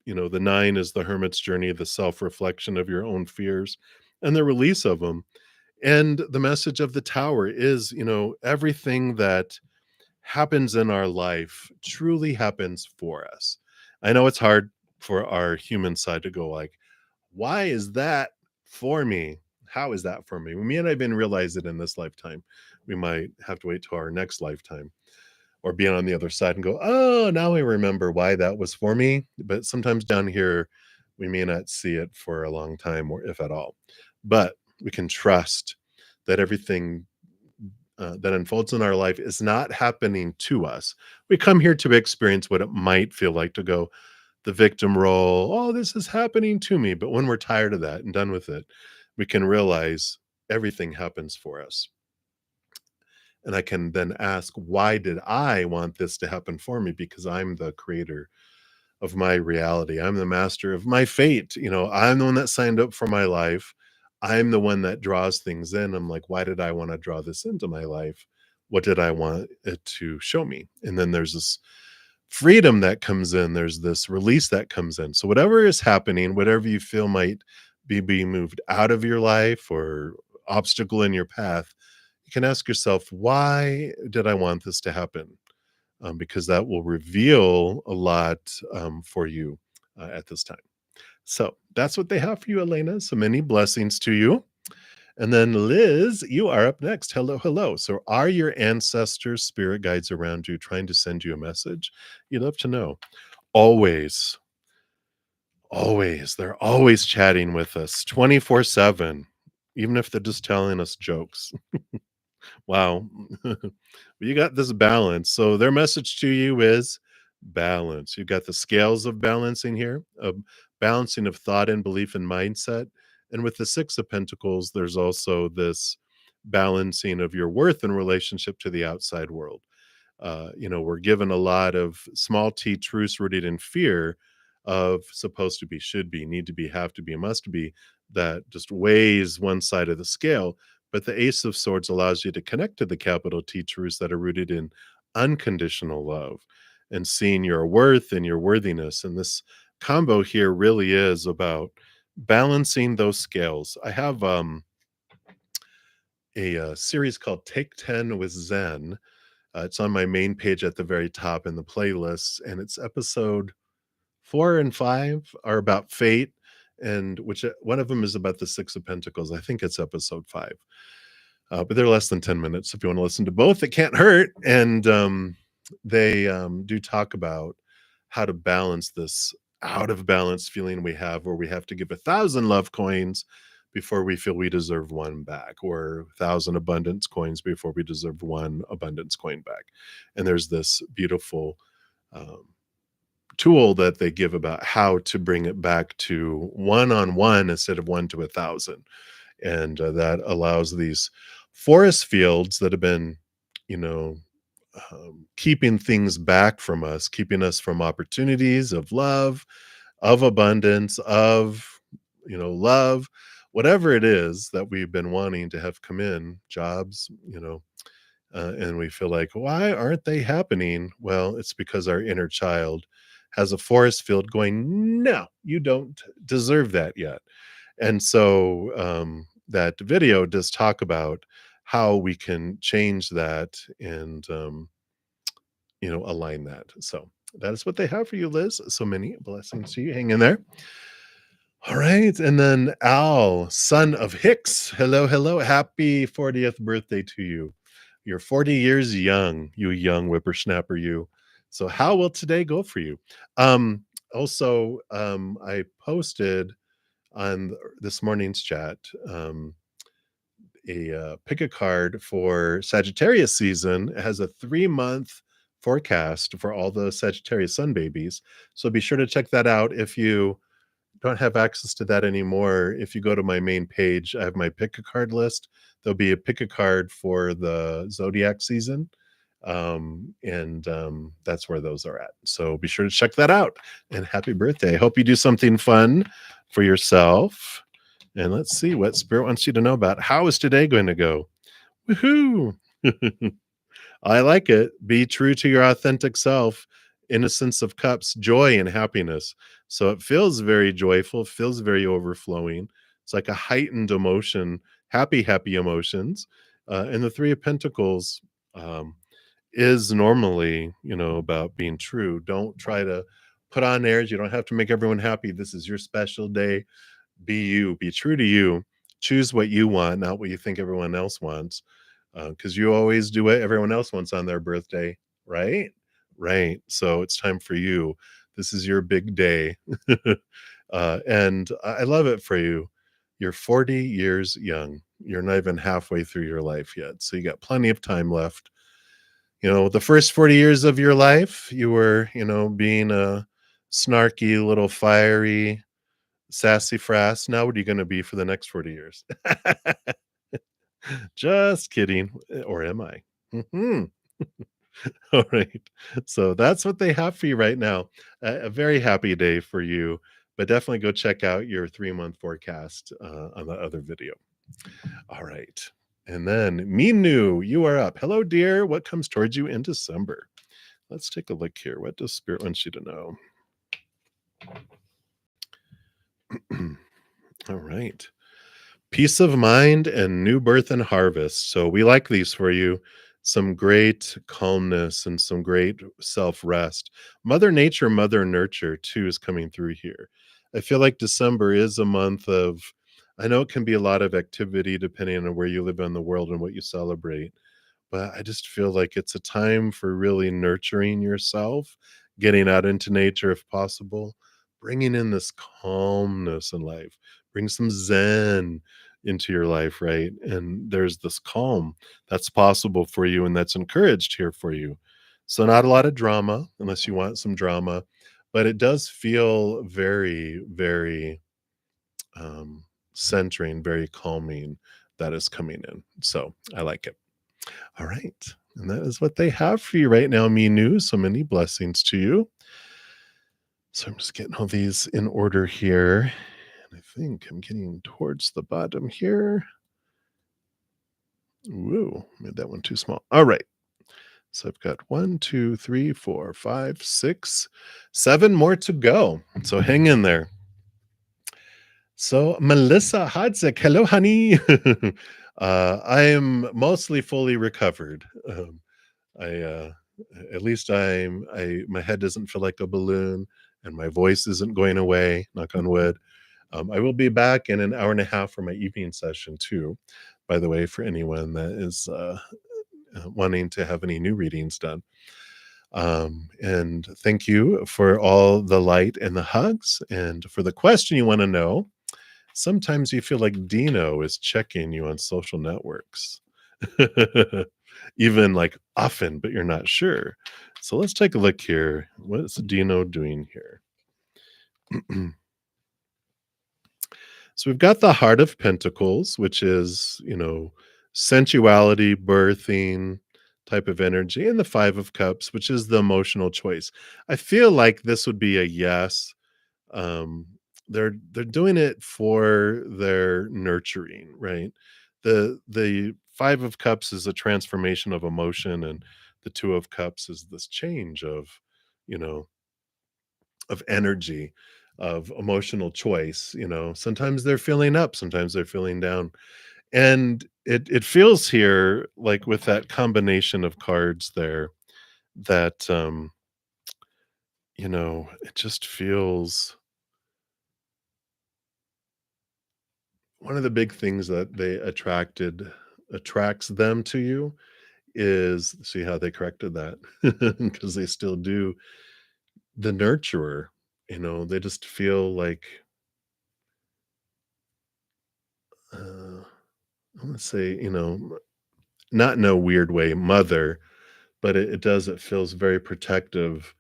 the nine is the hermit's journey, the self reflection of your own fears and the release of them. And the message of the tower is, everything that happens in our life truly happens for us. I know it's hard for our human side to go like, why is that for me? How is that for me? We may not even realize it in this lifetime. We might have to wait till our next lifetime or be on the other side and go, oh, now I remember why that was for me. But sometimes down here, we may not see it for a long time or if at all. But we can trust that everything that unfolds in our life is not happening to us. We come here to experience what it might feel like to go the victim role. Oh, this is happening to me. But when we're tired of that and done with it, we can realize everything happens for us. And I can then ask, why did I want this to happen for me? Because I'm the creator of my reality. I'm the master of my fate. I'm the one that signed up for my life. I'm the one that draws things in. I'm like, why did I want to draw this into my life? What did I want it to show me? And then there's this freedom that comes in. There's this release that comes in. So whatever is happening, whatever you feel might be being moved out of your life or obstacle in your path, you can ask yourself, why did I want this to happen? Because that will reveal a lot for you at this time. So that's what they have for you, Elena. So many blessings to you. And then Liz, you are up next. Hello, hello. So are your ancestors, spirit guides around you trying to send you a message? You'd love to know. Always, always. They're always chatting with us 24/7, even if they're just telling us jokes. Wow. You got this balance. So their message to you is balance. You got the scales of balancing here, of balancing of thought and belief and mindset. And with the Six of Pentacles, there's also this balancing of your worth in relationship to the outside world. We're given a lot of small t truths rooted in fear of supposed to be, should be, need to be, have to be, must be, that just weighs one side of the scale. But the Ace of Swords allows you to connect to the capital T truths that are rooted in unconditional love and seeing your worth and your worthiness. And this combo here really is about balancing those scales. I have a series called Take 10 with Zen. It's on my main page at the very top in the playlist, and it's episode 4 and 5 are about fate, and which one of them is about the Six of Pentacles. I think it's episode 5. But they're less than 10 minutes. If you want to listen to both, it can't hurt. And they do talk about how to balance this out of balance feeling we have, where we have to give 1,000 love coins before we feel we deserve one back, or 1,000 abundance coins before we deserve one abundance coin back. And there's this beautiful tool that they give about how to bring it back to one-on-one instead of 1 to 1,000. And that allows these forest fields that have been, you know, keeping things back from us, keeping us from opportunities of love, of abundance, of, love, whatever it is that we've been wanting to have come in, jobs, and we feel like, why aren't they happening? Well, it's because our inner child has a force field going, no, you don't deserve that yet. And so that video does talk about how we can change that and, align that. So that is what they have for you, Liz. So many blessings to you. Hang in there. All right. And then Al, son of Hicks. Hello, hello. Happy 40th birthday to you. You're 40 years young, you young whippersnapper, you. So how will today go for you? I posted on this morning's chat a pick a card for Sagittarius season. It has a 3-month forecast for all the Sagittarius sun babies. So be sure to check that out. If you don't have access to that anymore, if you go to my main page, I have my pick a card list. There'll be a pick a card for the zodiac season. That's where those are at. So be sure to check that out. And happy birthday. I hope you do something fun for yourself. And let's see what Spirit wants you to know about. How is today going to go? Woohoo! I like it. Be true to your authentic self, innocence of cups, joy and happiness. So it feels very joyful, feels very overflowing. It's like a heightened emotion, happy, happy emotions. And the Three of Pentacles is normally, about being true. Don't try to put on airs. You don't have to make everyone happy. This is your special day. Be you, be true to you. Choose what you want, not what you think everyone else wants. Because you always do what everyone else wants on their birthday, right? Right. So it's time for you. This is your big day. And I love it for you. You're 40 years young. You're not even halfway through your life yet. So you got plenty of time left. The first 40 years of your life, you were, being a snarky, little fiery, sassy frass. Now, what are you going to be for the next 40 years? Just kidding. Or am I? Mhm. All right. So that's what they have for you right now. A very happy day for you, but definitely go check out your 3-month forecast on the other video. All right. And then Minu, you are up. Hello, dear. What comes towards you in December? Let's take a look here. What does Spirit want you to know? All right. Peace of mind and new birth and harvest. So we like these for you. Some great calmness and some great self rest. Mother Nature, Mother Nurture, too, is coming through here. I feel like December is a month of, I know it can be a lot of activity depending on where you live in the world and what you celebrate, but I just feel like it's a time for really nurturing yourself, getting out into nature if possible, bringing in this calmness in life, bring some Zen into your life, right? And there's this calm that's possible for you and that's encouraged here for you. So, not a lot of drama unless you want some drama, but it does feel very, very centering, very calming that is coming in. So, I like it. All right. And that is what they have for you right now, Minu. So many blessings to you. So I'm just getting all these in order here. And I think I'm getting towards the bottom here. Woo, made that one too small. All right. So I've got 1, 2, 3, 4, 5, 6, 7 more to go. So hang in there. So Melissa Hodzik, hello, honey. I am mostly fully recovered. I at least my head doesn't feel like a balloon and my voice isn't going away, knock on wood. I will be back in an hour and a half for my evening session too, by the way, for anyone that is wanting to have any new readings done. And thank you for all the light and the hugs. And for the question you want to know, sometimes you feel like Dino is checking you on social networks. Even like often, but you're not sure. So let's take a look here. What is Dino doing here? So we've got the Heart of Pentacles, which is, sensuality, birthing, type of energy, and the 5 of cups, which is the emotional choice. I feel like this would be a yes. um they're doing it for their nurturing, right? The 5 of cups is a transformation of emotion, and the 2 of cups is this change of, you know, of energy, of emotional choice. Sometimes they're feeling up, sometimes they're feeling down, and it feels here like with that combination of cards there that it just feels one of the big things that they attracts them to you is, see how they corrected that, because they still do, the nurturer. They just feel like, uh, I want to say, not in a weird way, mother, but it feels very protective.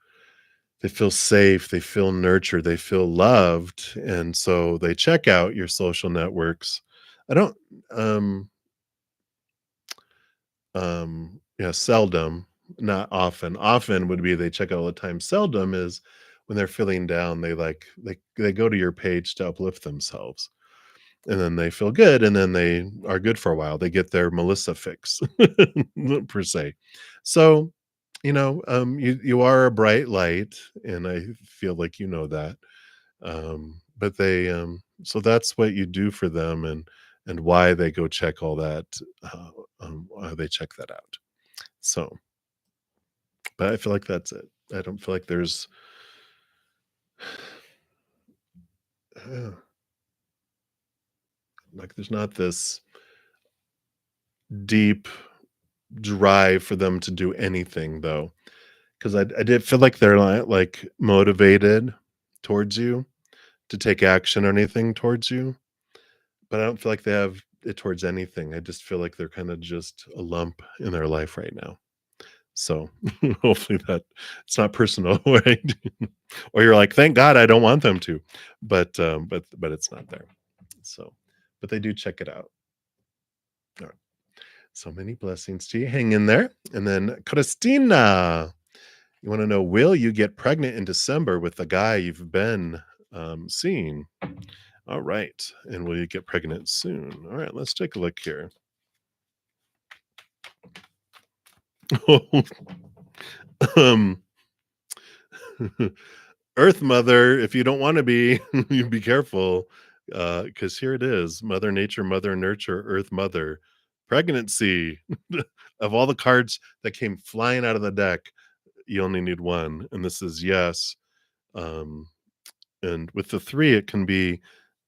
They feel safe, they feel nurtured, they feel loved, and so they check out your social networks. I don't, um yeah, seldom, not often. Often would be they check out all the time. Seldom is when they're feeling down, they go to your page to uplift themselves, and then they feel good, and then they are good for a while. They get their Melissa fix, per se. So, you are a bright light, and I feel like you know that. But so that's what you do for them, and why they go check all that, why they check that out. So, but I feel like that's it. I don't feel like uh, there's not this deep drive for them to do anything though, because I did feel like they're not like motivated towards you to take action or anything towards you, but I don't feel like they have it towards anything. I just feel like they're kind of just a lump in their life right now. So hopefully that it's not personal, right? Or you're like, thank God I don't want them to, but it's not there. So, but they do check it out. All right. So many blessings to you. Hang in there. And then Christina, you want to know, will you get pregnant in December with the guy you've been seeing? All right. And will you get pregnant soon? All right, let's take a look here. um Earth Mother, if you don't wanna be, you be careful, because here it is, Mother Nature, Mother Nurture, Earth Mother, pregnancy. Of all the cards that came flying out of the deck, you only need 1, and this is yes. Um, and with the 3, it can be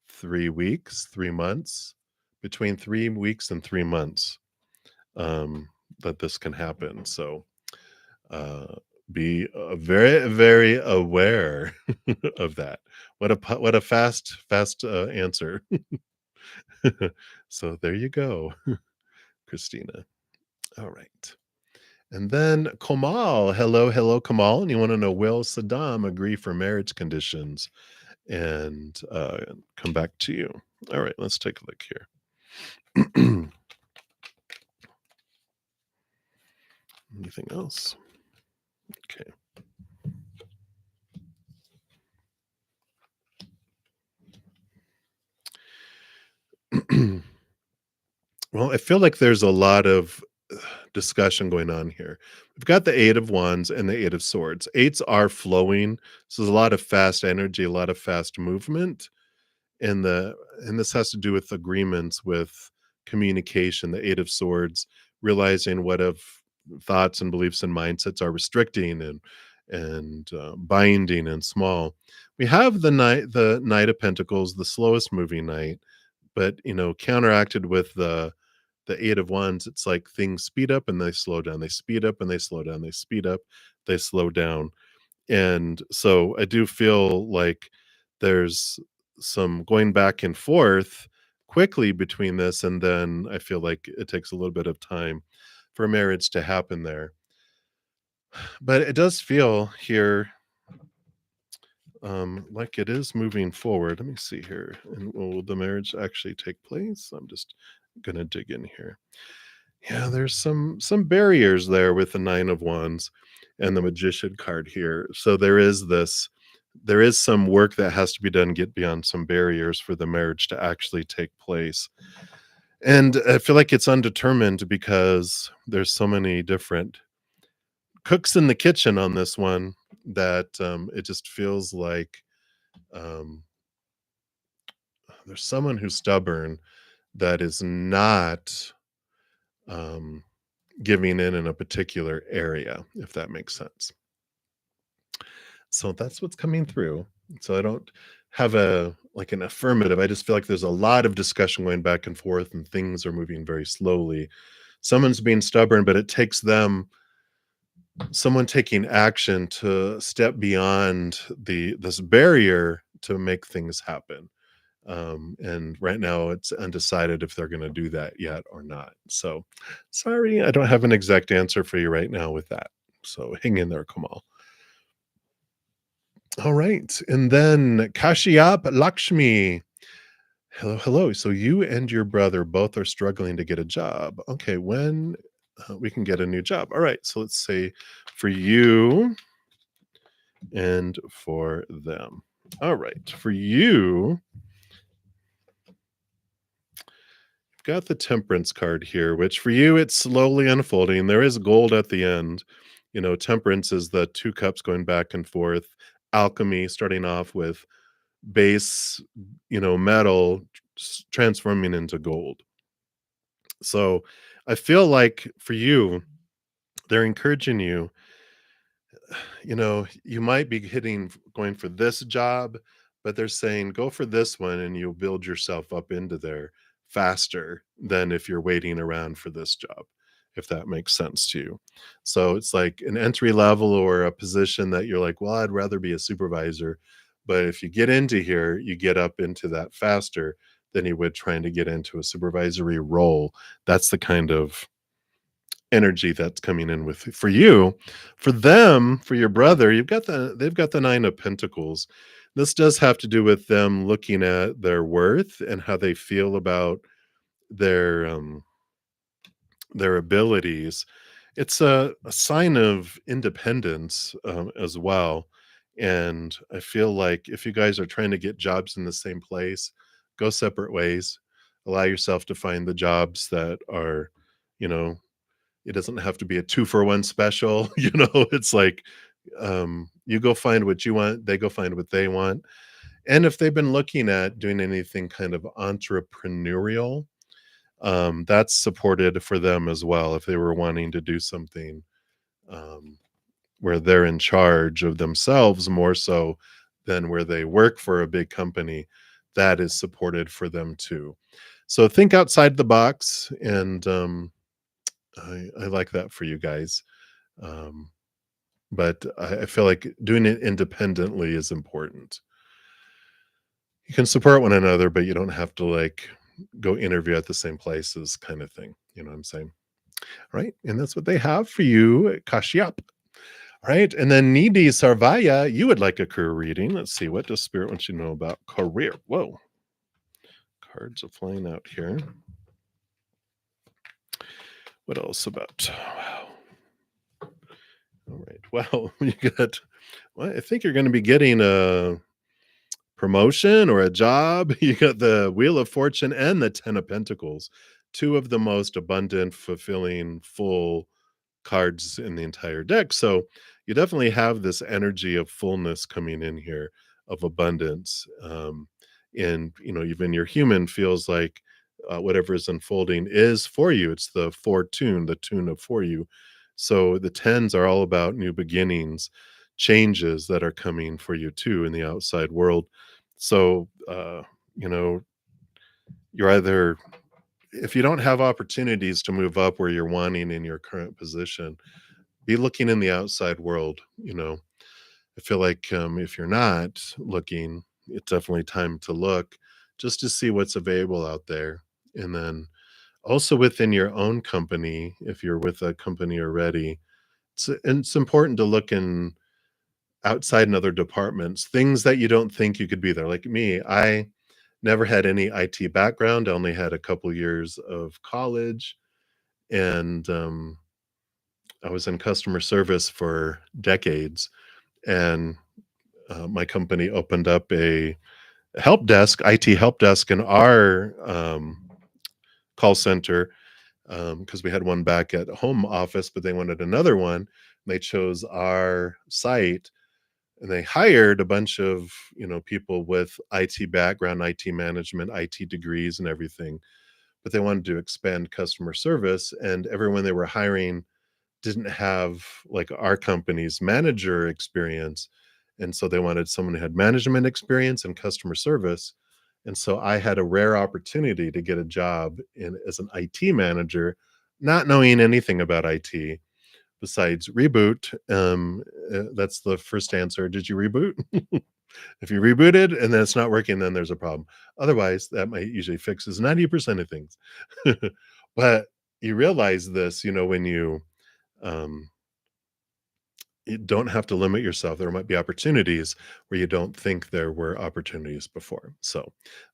3 weeks, 3 months, between 3 weeks and 3 months, that this can happen. So, uh, be, very, very aware of that. What a fast, answer. So there you go, Christina. All right. And then Kamal. Hello, hello, Kamal. And you wanna know, will Saddam agree for marriage conditions? And, come back to you. All right, let's take a look here. Anything else? Okay. Well, I feel like there's a lot of discussion going on here. We've got the 8 of Wands and the 8 of Swords. Eights are flowing, so there's a lot of fast energy, a lot of fast movement, and this has to do with agreements, with communication. The 8 of Swords, realizing what of thoughts and beliefs and mindsets are restricting and binding and small. We have the Knight of Pentacles, the slowest moving knight, but counteracted with the 8 of Wands, it's like things speed up and they slow down. They speed up and they slow down. They speed up, they slow down. And so I do feel like there's some going back and forth quickly between this, and then I feel like it takes a little bit of time for marriage to happen there. But it does feel here like it is moving forward. Let me see here. And will the marriage actually take place? I'm just gonna dig in here. Yeah, there's some barriers there with the 9 of Wands and the Magician card here. So there is some work that has to be done, get beyond some barriers for the marriage to actually take place. And I feel like it's undetermined because there's so many different cooks in the kitchen on this one that, it just feels like, um, there's someone who's stubborn that is not, um, giving in a particular area, if that makes sense. So that's what's coming through. So I don't have a like an affirmative. I just feel like there's a lot of discussion going back and forth and things are moving very slowly. Someone's being stubborn, but it takes them someone taking action to step beyond this barrier to make things happen. And right now it's undecided if they're going to do that yet or not. So sorry, I don't have an exact answer for you right now with that. So hang in there, Kamal. All right. And then Kashyap Lakshmi. Hello, hello. So you and your brother both are struggling to get a job. Okay, when we can get a new job. All right. So let's say for you and for them. All right. For you, you've got the Temperance card here, which for you, it's slowly unfolding. There is gold at the end. You know, Temperance is the two cups going back and forth. Alchemy starting off with base, metal transforming into gold. So I feel like for you, they're encouraging you, you might be going for this job, but they're saying go for this one and you'll build yourself up into there faster than if you're waiting around for this job, if that makes sense to you. So it's like an entry level or a position that you're like, well, I'd rather be a supervisor. But if you get into here, you get up into that faster than you would trying to get into a supervisory role. That's the kind of energy that's coming in with for you. For them, for your brother, they've got the 9 of Pentacles. This does have to do with them looking at their worth and how they feel about their um their abilities. It's a sign of independence, as well. And I feel like if you guys are trying to get jobs in the same place, go separate ways. Allow yourself to find the jobs that are, you know, it doesn't have to be a 2 for 1 special, it's like, you go find what you want, they go find what they want. And if they've been looking at doing anything kind of entrepreneurial, that's supported for them as well. If they were wanting to do something, um, where they're in charge of themselves more so than where they work for a big company, that is supported for them too. So think outside the box, and I like that for you guys. Um, but I feel like doing it independently is important. You can support one another, but you don't have to like go interview at the same places, kind of thing. You know what I'm saying? Right. And that's what they have for you, Kashyap. Right. And then Needy Sarvaya, you would like a career reading. Let's see. What does Spirit want you to know about career? Whoa. Cards are flying out here. What else about? Wow. All right. Well, you got, well, I think you're going to be getting a promotion or a job. You got the Wheel of Fortune and the 10 of Pentacles, two of the most abundant, fulfilling, full cards in the entire deck. So you definitely have this energy of fullness coming in here, of abundance. And, even your human feels like whatever is unfolding is for you. It's the fortune, the tune of for you. So the tens are all about new beginnings, changes that are coming for you too in the outside world. So, you know, you're either, if you don't have opportunities to move up where you're wanting in your current position, be looking in the outside world. I feel like, if you're not looking, it's definitely time to look just to see what's available out there. And then also within your own company, if you're with a company already, it's important to look in outside in other departments, things that you don't think you could be there. Like me, I never had any IT background. I only had a couple years of college, and I was in customer service for decades, and my company opened up a help desk, IT help desk in our call center because we had one back at home office, but they wanted another one. They chose our site, and they hired a bunch of people with IT background, IT management, IT degrees, and everything. But they wanted to expand customer service, and everyone they were hiring didn't have like our company's manager experience. And so they wanted someone who had management experience and customer service. And so I had a rare opportunity to get a job as an IT manager, not knowing anything about IT besides reboot. That's the first answer. Did you reboot? If you rebooted and then it's not working, then there's a problem. Otherwise, that might usually fixes 90% of things. But you realize this, when um, you don't have to limit yourself. There might be opportunities where you don't think there were opportunities before. So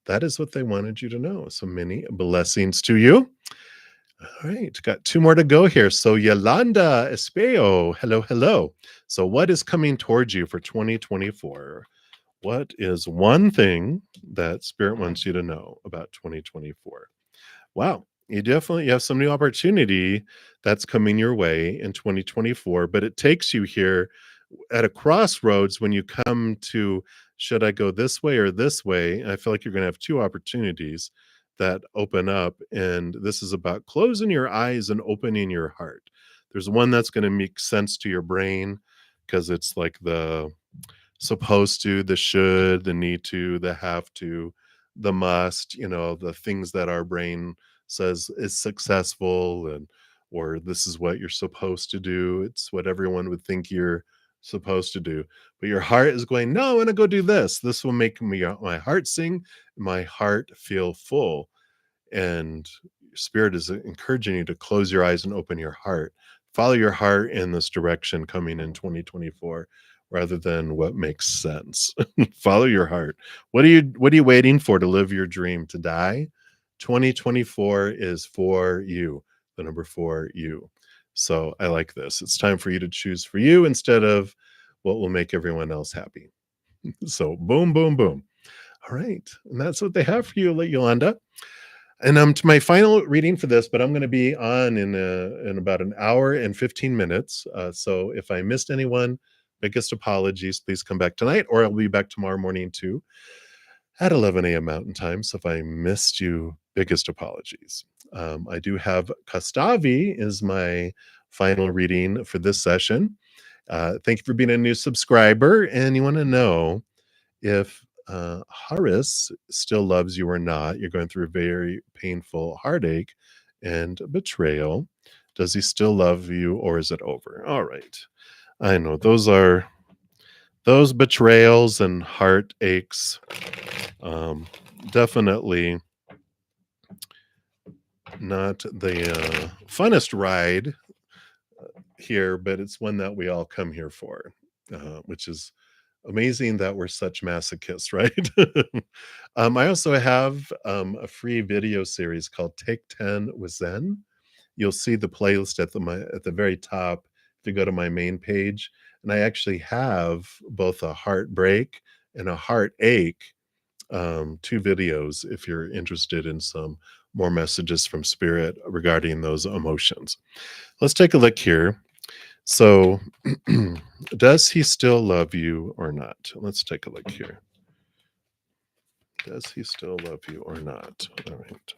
that is what they wanted you to know. So many blessings to you. All right, got two more to go here. So Yolanda Espejo, hello, hello. So what is coming towards you for 2024? What is one thing that Spirit wants you to know about 2024? Wow, you have some new opportunity that's coming your way in 2024, but it takes you here at a crossroads when you come to, should I go this way or this way? And I feel like you're going to have two opportunities that open up, and this is about closing your eyes and opening your heart. There's one that's going to make sense to your brain because it's like the supposed to, the should, the need to, the have to, the must, the things that our brain says is successful, and or this is what you're supposed to do. It's what everyone would think you're supposed to do. But your heart is going, no, I want to go do this. This will make my heart sing, my heart feel full. And Spirit is encouraging you to close your eyes and open your heart. Follow your heart in this direction coming in 2024 rather than what makes sense. Follow your heart. What are you waiting for to live your dream, to die? 2024 is for you. The number 4, you. So I like this. It's time for you to choose for you instead of what will make everyone else happy. So boom, boom, boom. All right. And that's what they have for you, Yolanda. And to my final reading for this, but I'm going to be on in about an hour and 15 minutes. So if I missed anyone, biggest apologies. Please come back tonight, or I'll be back tomorrow morning too at 11 a.m. Mountain Time. So if I missed you, biggest apologies. I do have Kastavi is my final reading for this session. Thank you for being a new subscriber, and you want to know if Horace still loves you or not. You're going through a very painful heartache and betrayal. Does he still love you, or is it over? All right. I know those betrayals and heartaches. Definitely not the funnest ride here, but it's one that we all come here for, which is amazing that we're such masochists, right? I also have a free video series called Take 10 with Zen. You'll see the playlist at the very top if you go to my main page. And I actually have both a heartbreak and a heartache, two videos if you're interested in some more messages from Spirit regarding those emotions. Let's take a look here. So, does he still love you or not? Let's take a look here. Does he still love you or not? All right.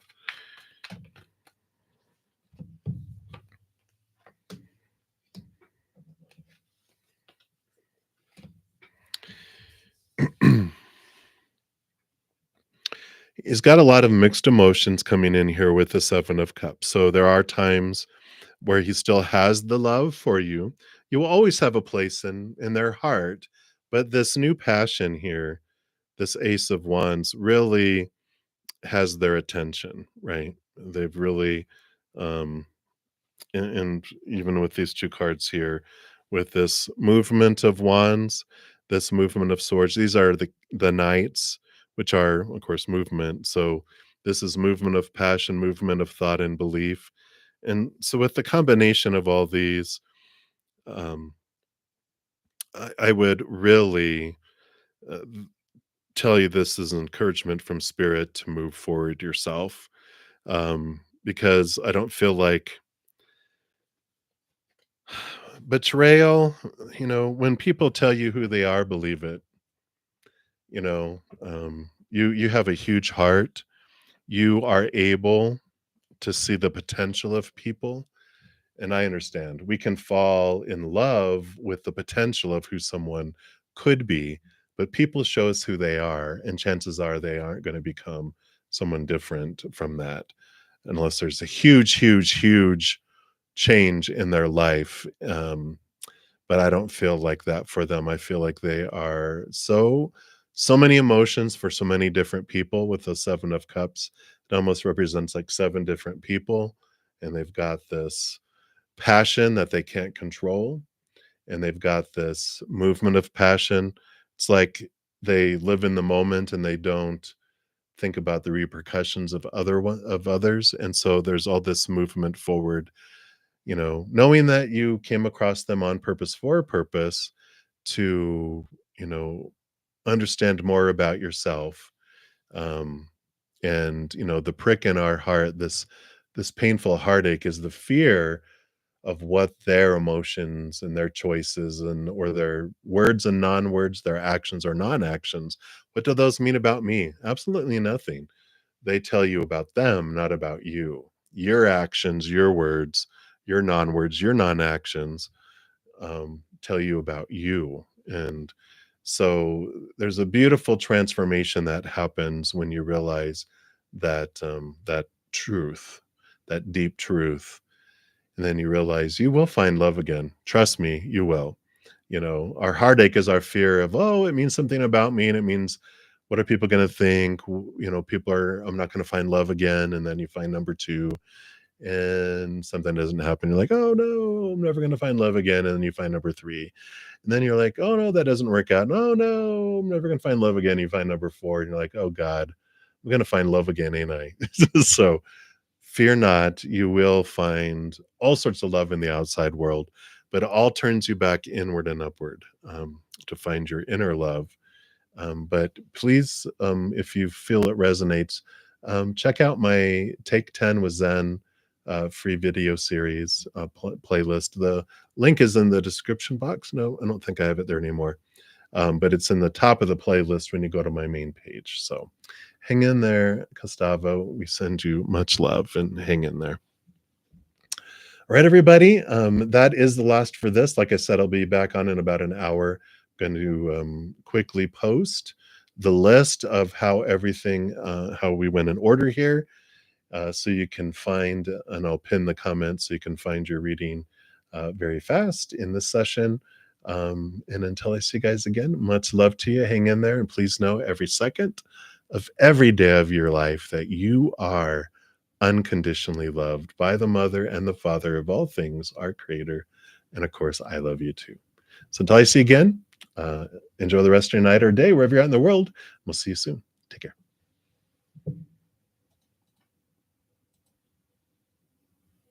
He's got a lot of mixed emotions coming in here with the 7 of Cups. So there are times where he still has the love for you. You will always have a place in their heart, but this new passion here, this Ace of Wands, really has their attention, right? They've really um and even with these two cards here, with this movement of wands, this movement of swords, these are the knights, which are of course movement. So this is movement of passion, movement of thought and belief. And so with the combination of all these, um, I would really uh, tell you this is an encouragement from spirit to move forward yourself, because I don't feel like betrayal, when people tell you who they are, believe it. You have a huge heart. You are able to see the potential of people. And I understand we can fall in love with the potential of who someone could be, but people show us who they are, and chances are they aren't going to become someone different from that unless there's a huge, huge, huge change in their life. But I don't feel like that for them. I feel like they are so many emotions for so many different people with the 7 of cups. It almost represents like 7 different people, and they've got this passion that they can't control, and they've got this movement of passion. It's like they live in the moment and they don't think about the repercussions of of others, and so there's all this movement forward, knowing that you came across them on purpose for a purpose to, you know, understand more about yourself. Um, and the prick in our heart, this painful heartache is the fear of what their emotions and their choices and or their words and non-words, their actions or non-actions, what do those mean about me? Absolutely nothing. They tell you about them, not about you. Your actions, your words, your non-words, your non-actions tell you about you. And so there's a beautiful transformation that happens when you realize that truth, that deep truth, and then you realize you will find love again. Trust me, you will. Our heartache is our fear of, oh, it means something about me, and it means what are people going to think? People are, I'm not going to find love again. And then you find number two, and something doesn't happen. You're like, oh no, I'm never going to find love again. And then you find number three. And then you're like, oh no, that doesn't work out. Oh no, I'm never going to find love again. You find number four, and you're like, oh God, I'm going to find love again, ain't I? So fear not, you will find all sorts of love in the outside world, but it all turns you back inward and upward, to find your inner love. But please, if you feel it resonates, check out my Take 10 with Zen free video series playlist. The link is in the description box. No, I don't think I have it there anymore. But it's in the top of the playlist when you go to my main page. So hang in there, Gustavo. We send you much love and hang in there. All right, everybody. That is the last for this. Like I said, I'll be back on in about an hour. Going to quickly post the list of how we went in order here, so you can find, and I'll pin the comments so you can find your reading very fast in this session. And until I see you guys again, much love to you. Hang in there, and please know every second of every day of your life that you are unconditionally loved by the mother and the father of all things, our creator. And of course, I love you too. So until I see you again, enjoy the rest of your night or day, wherever you're at in the world. We'll see you soon. Take care.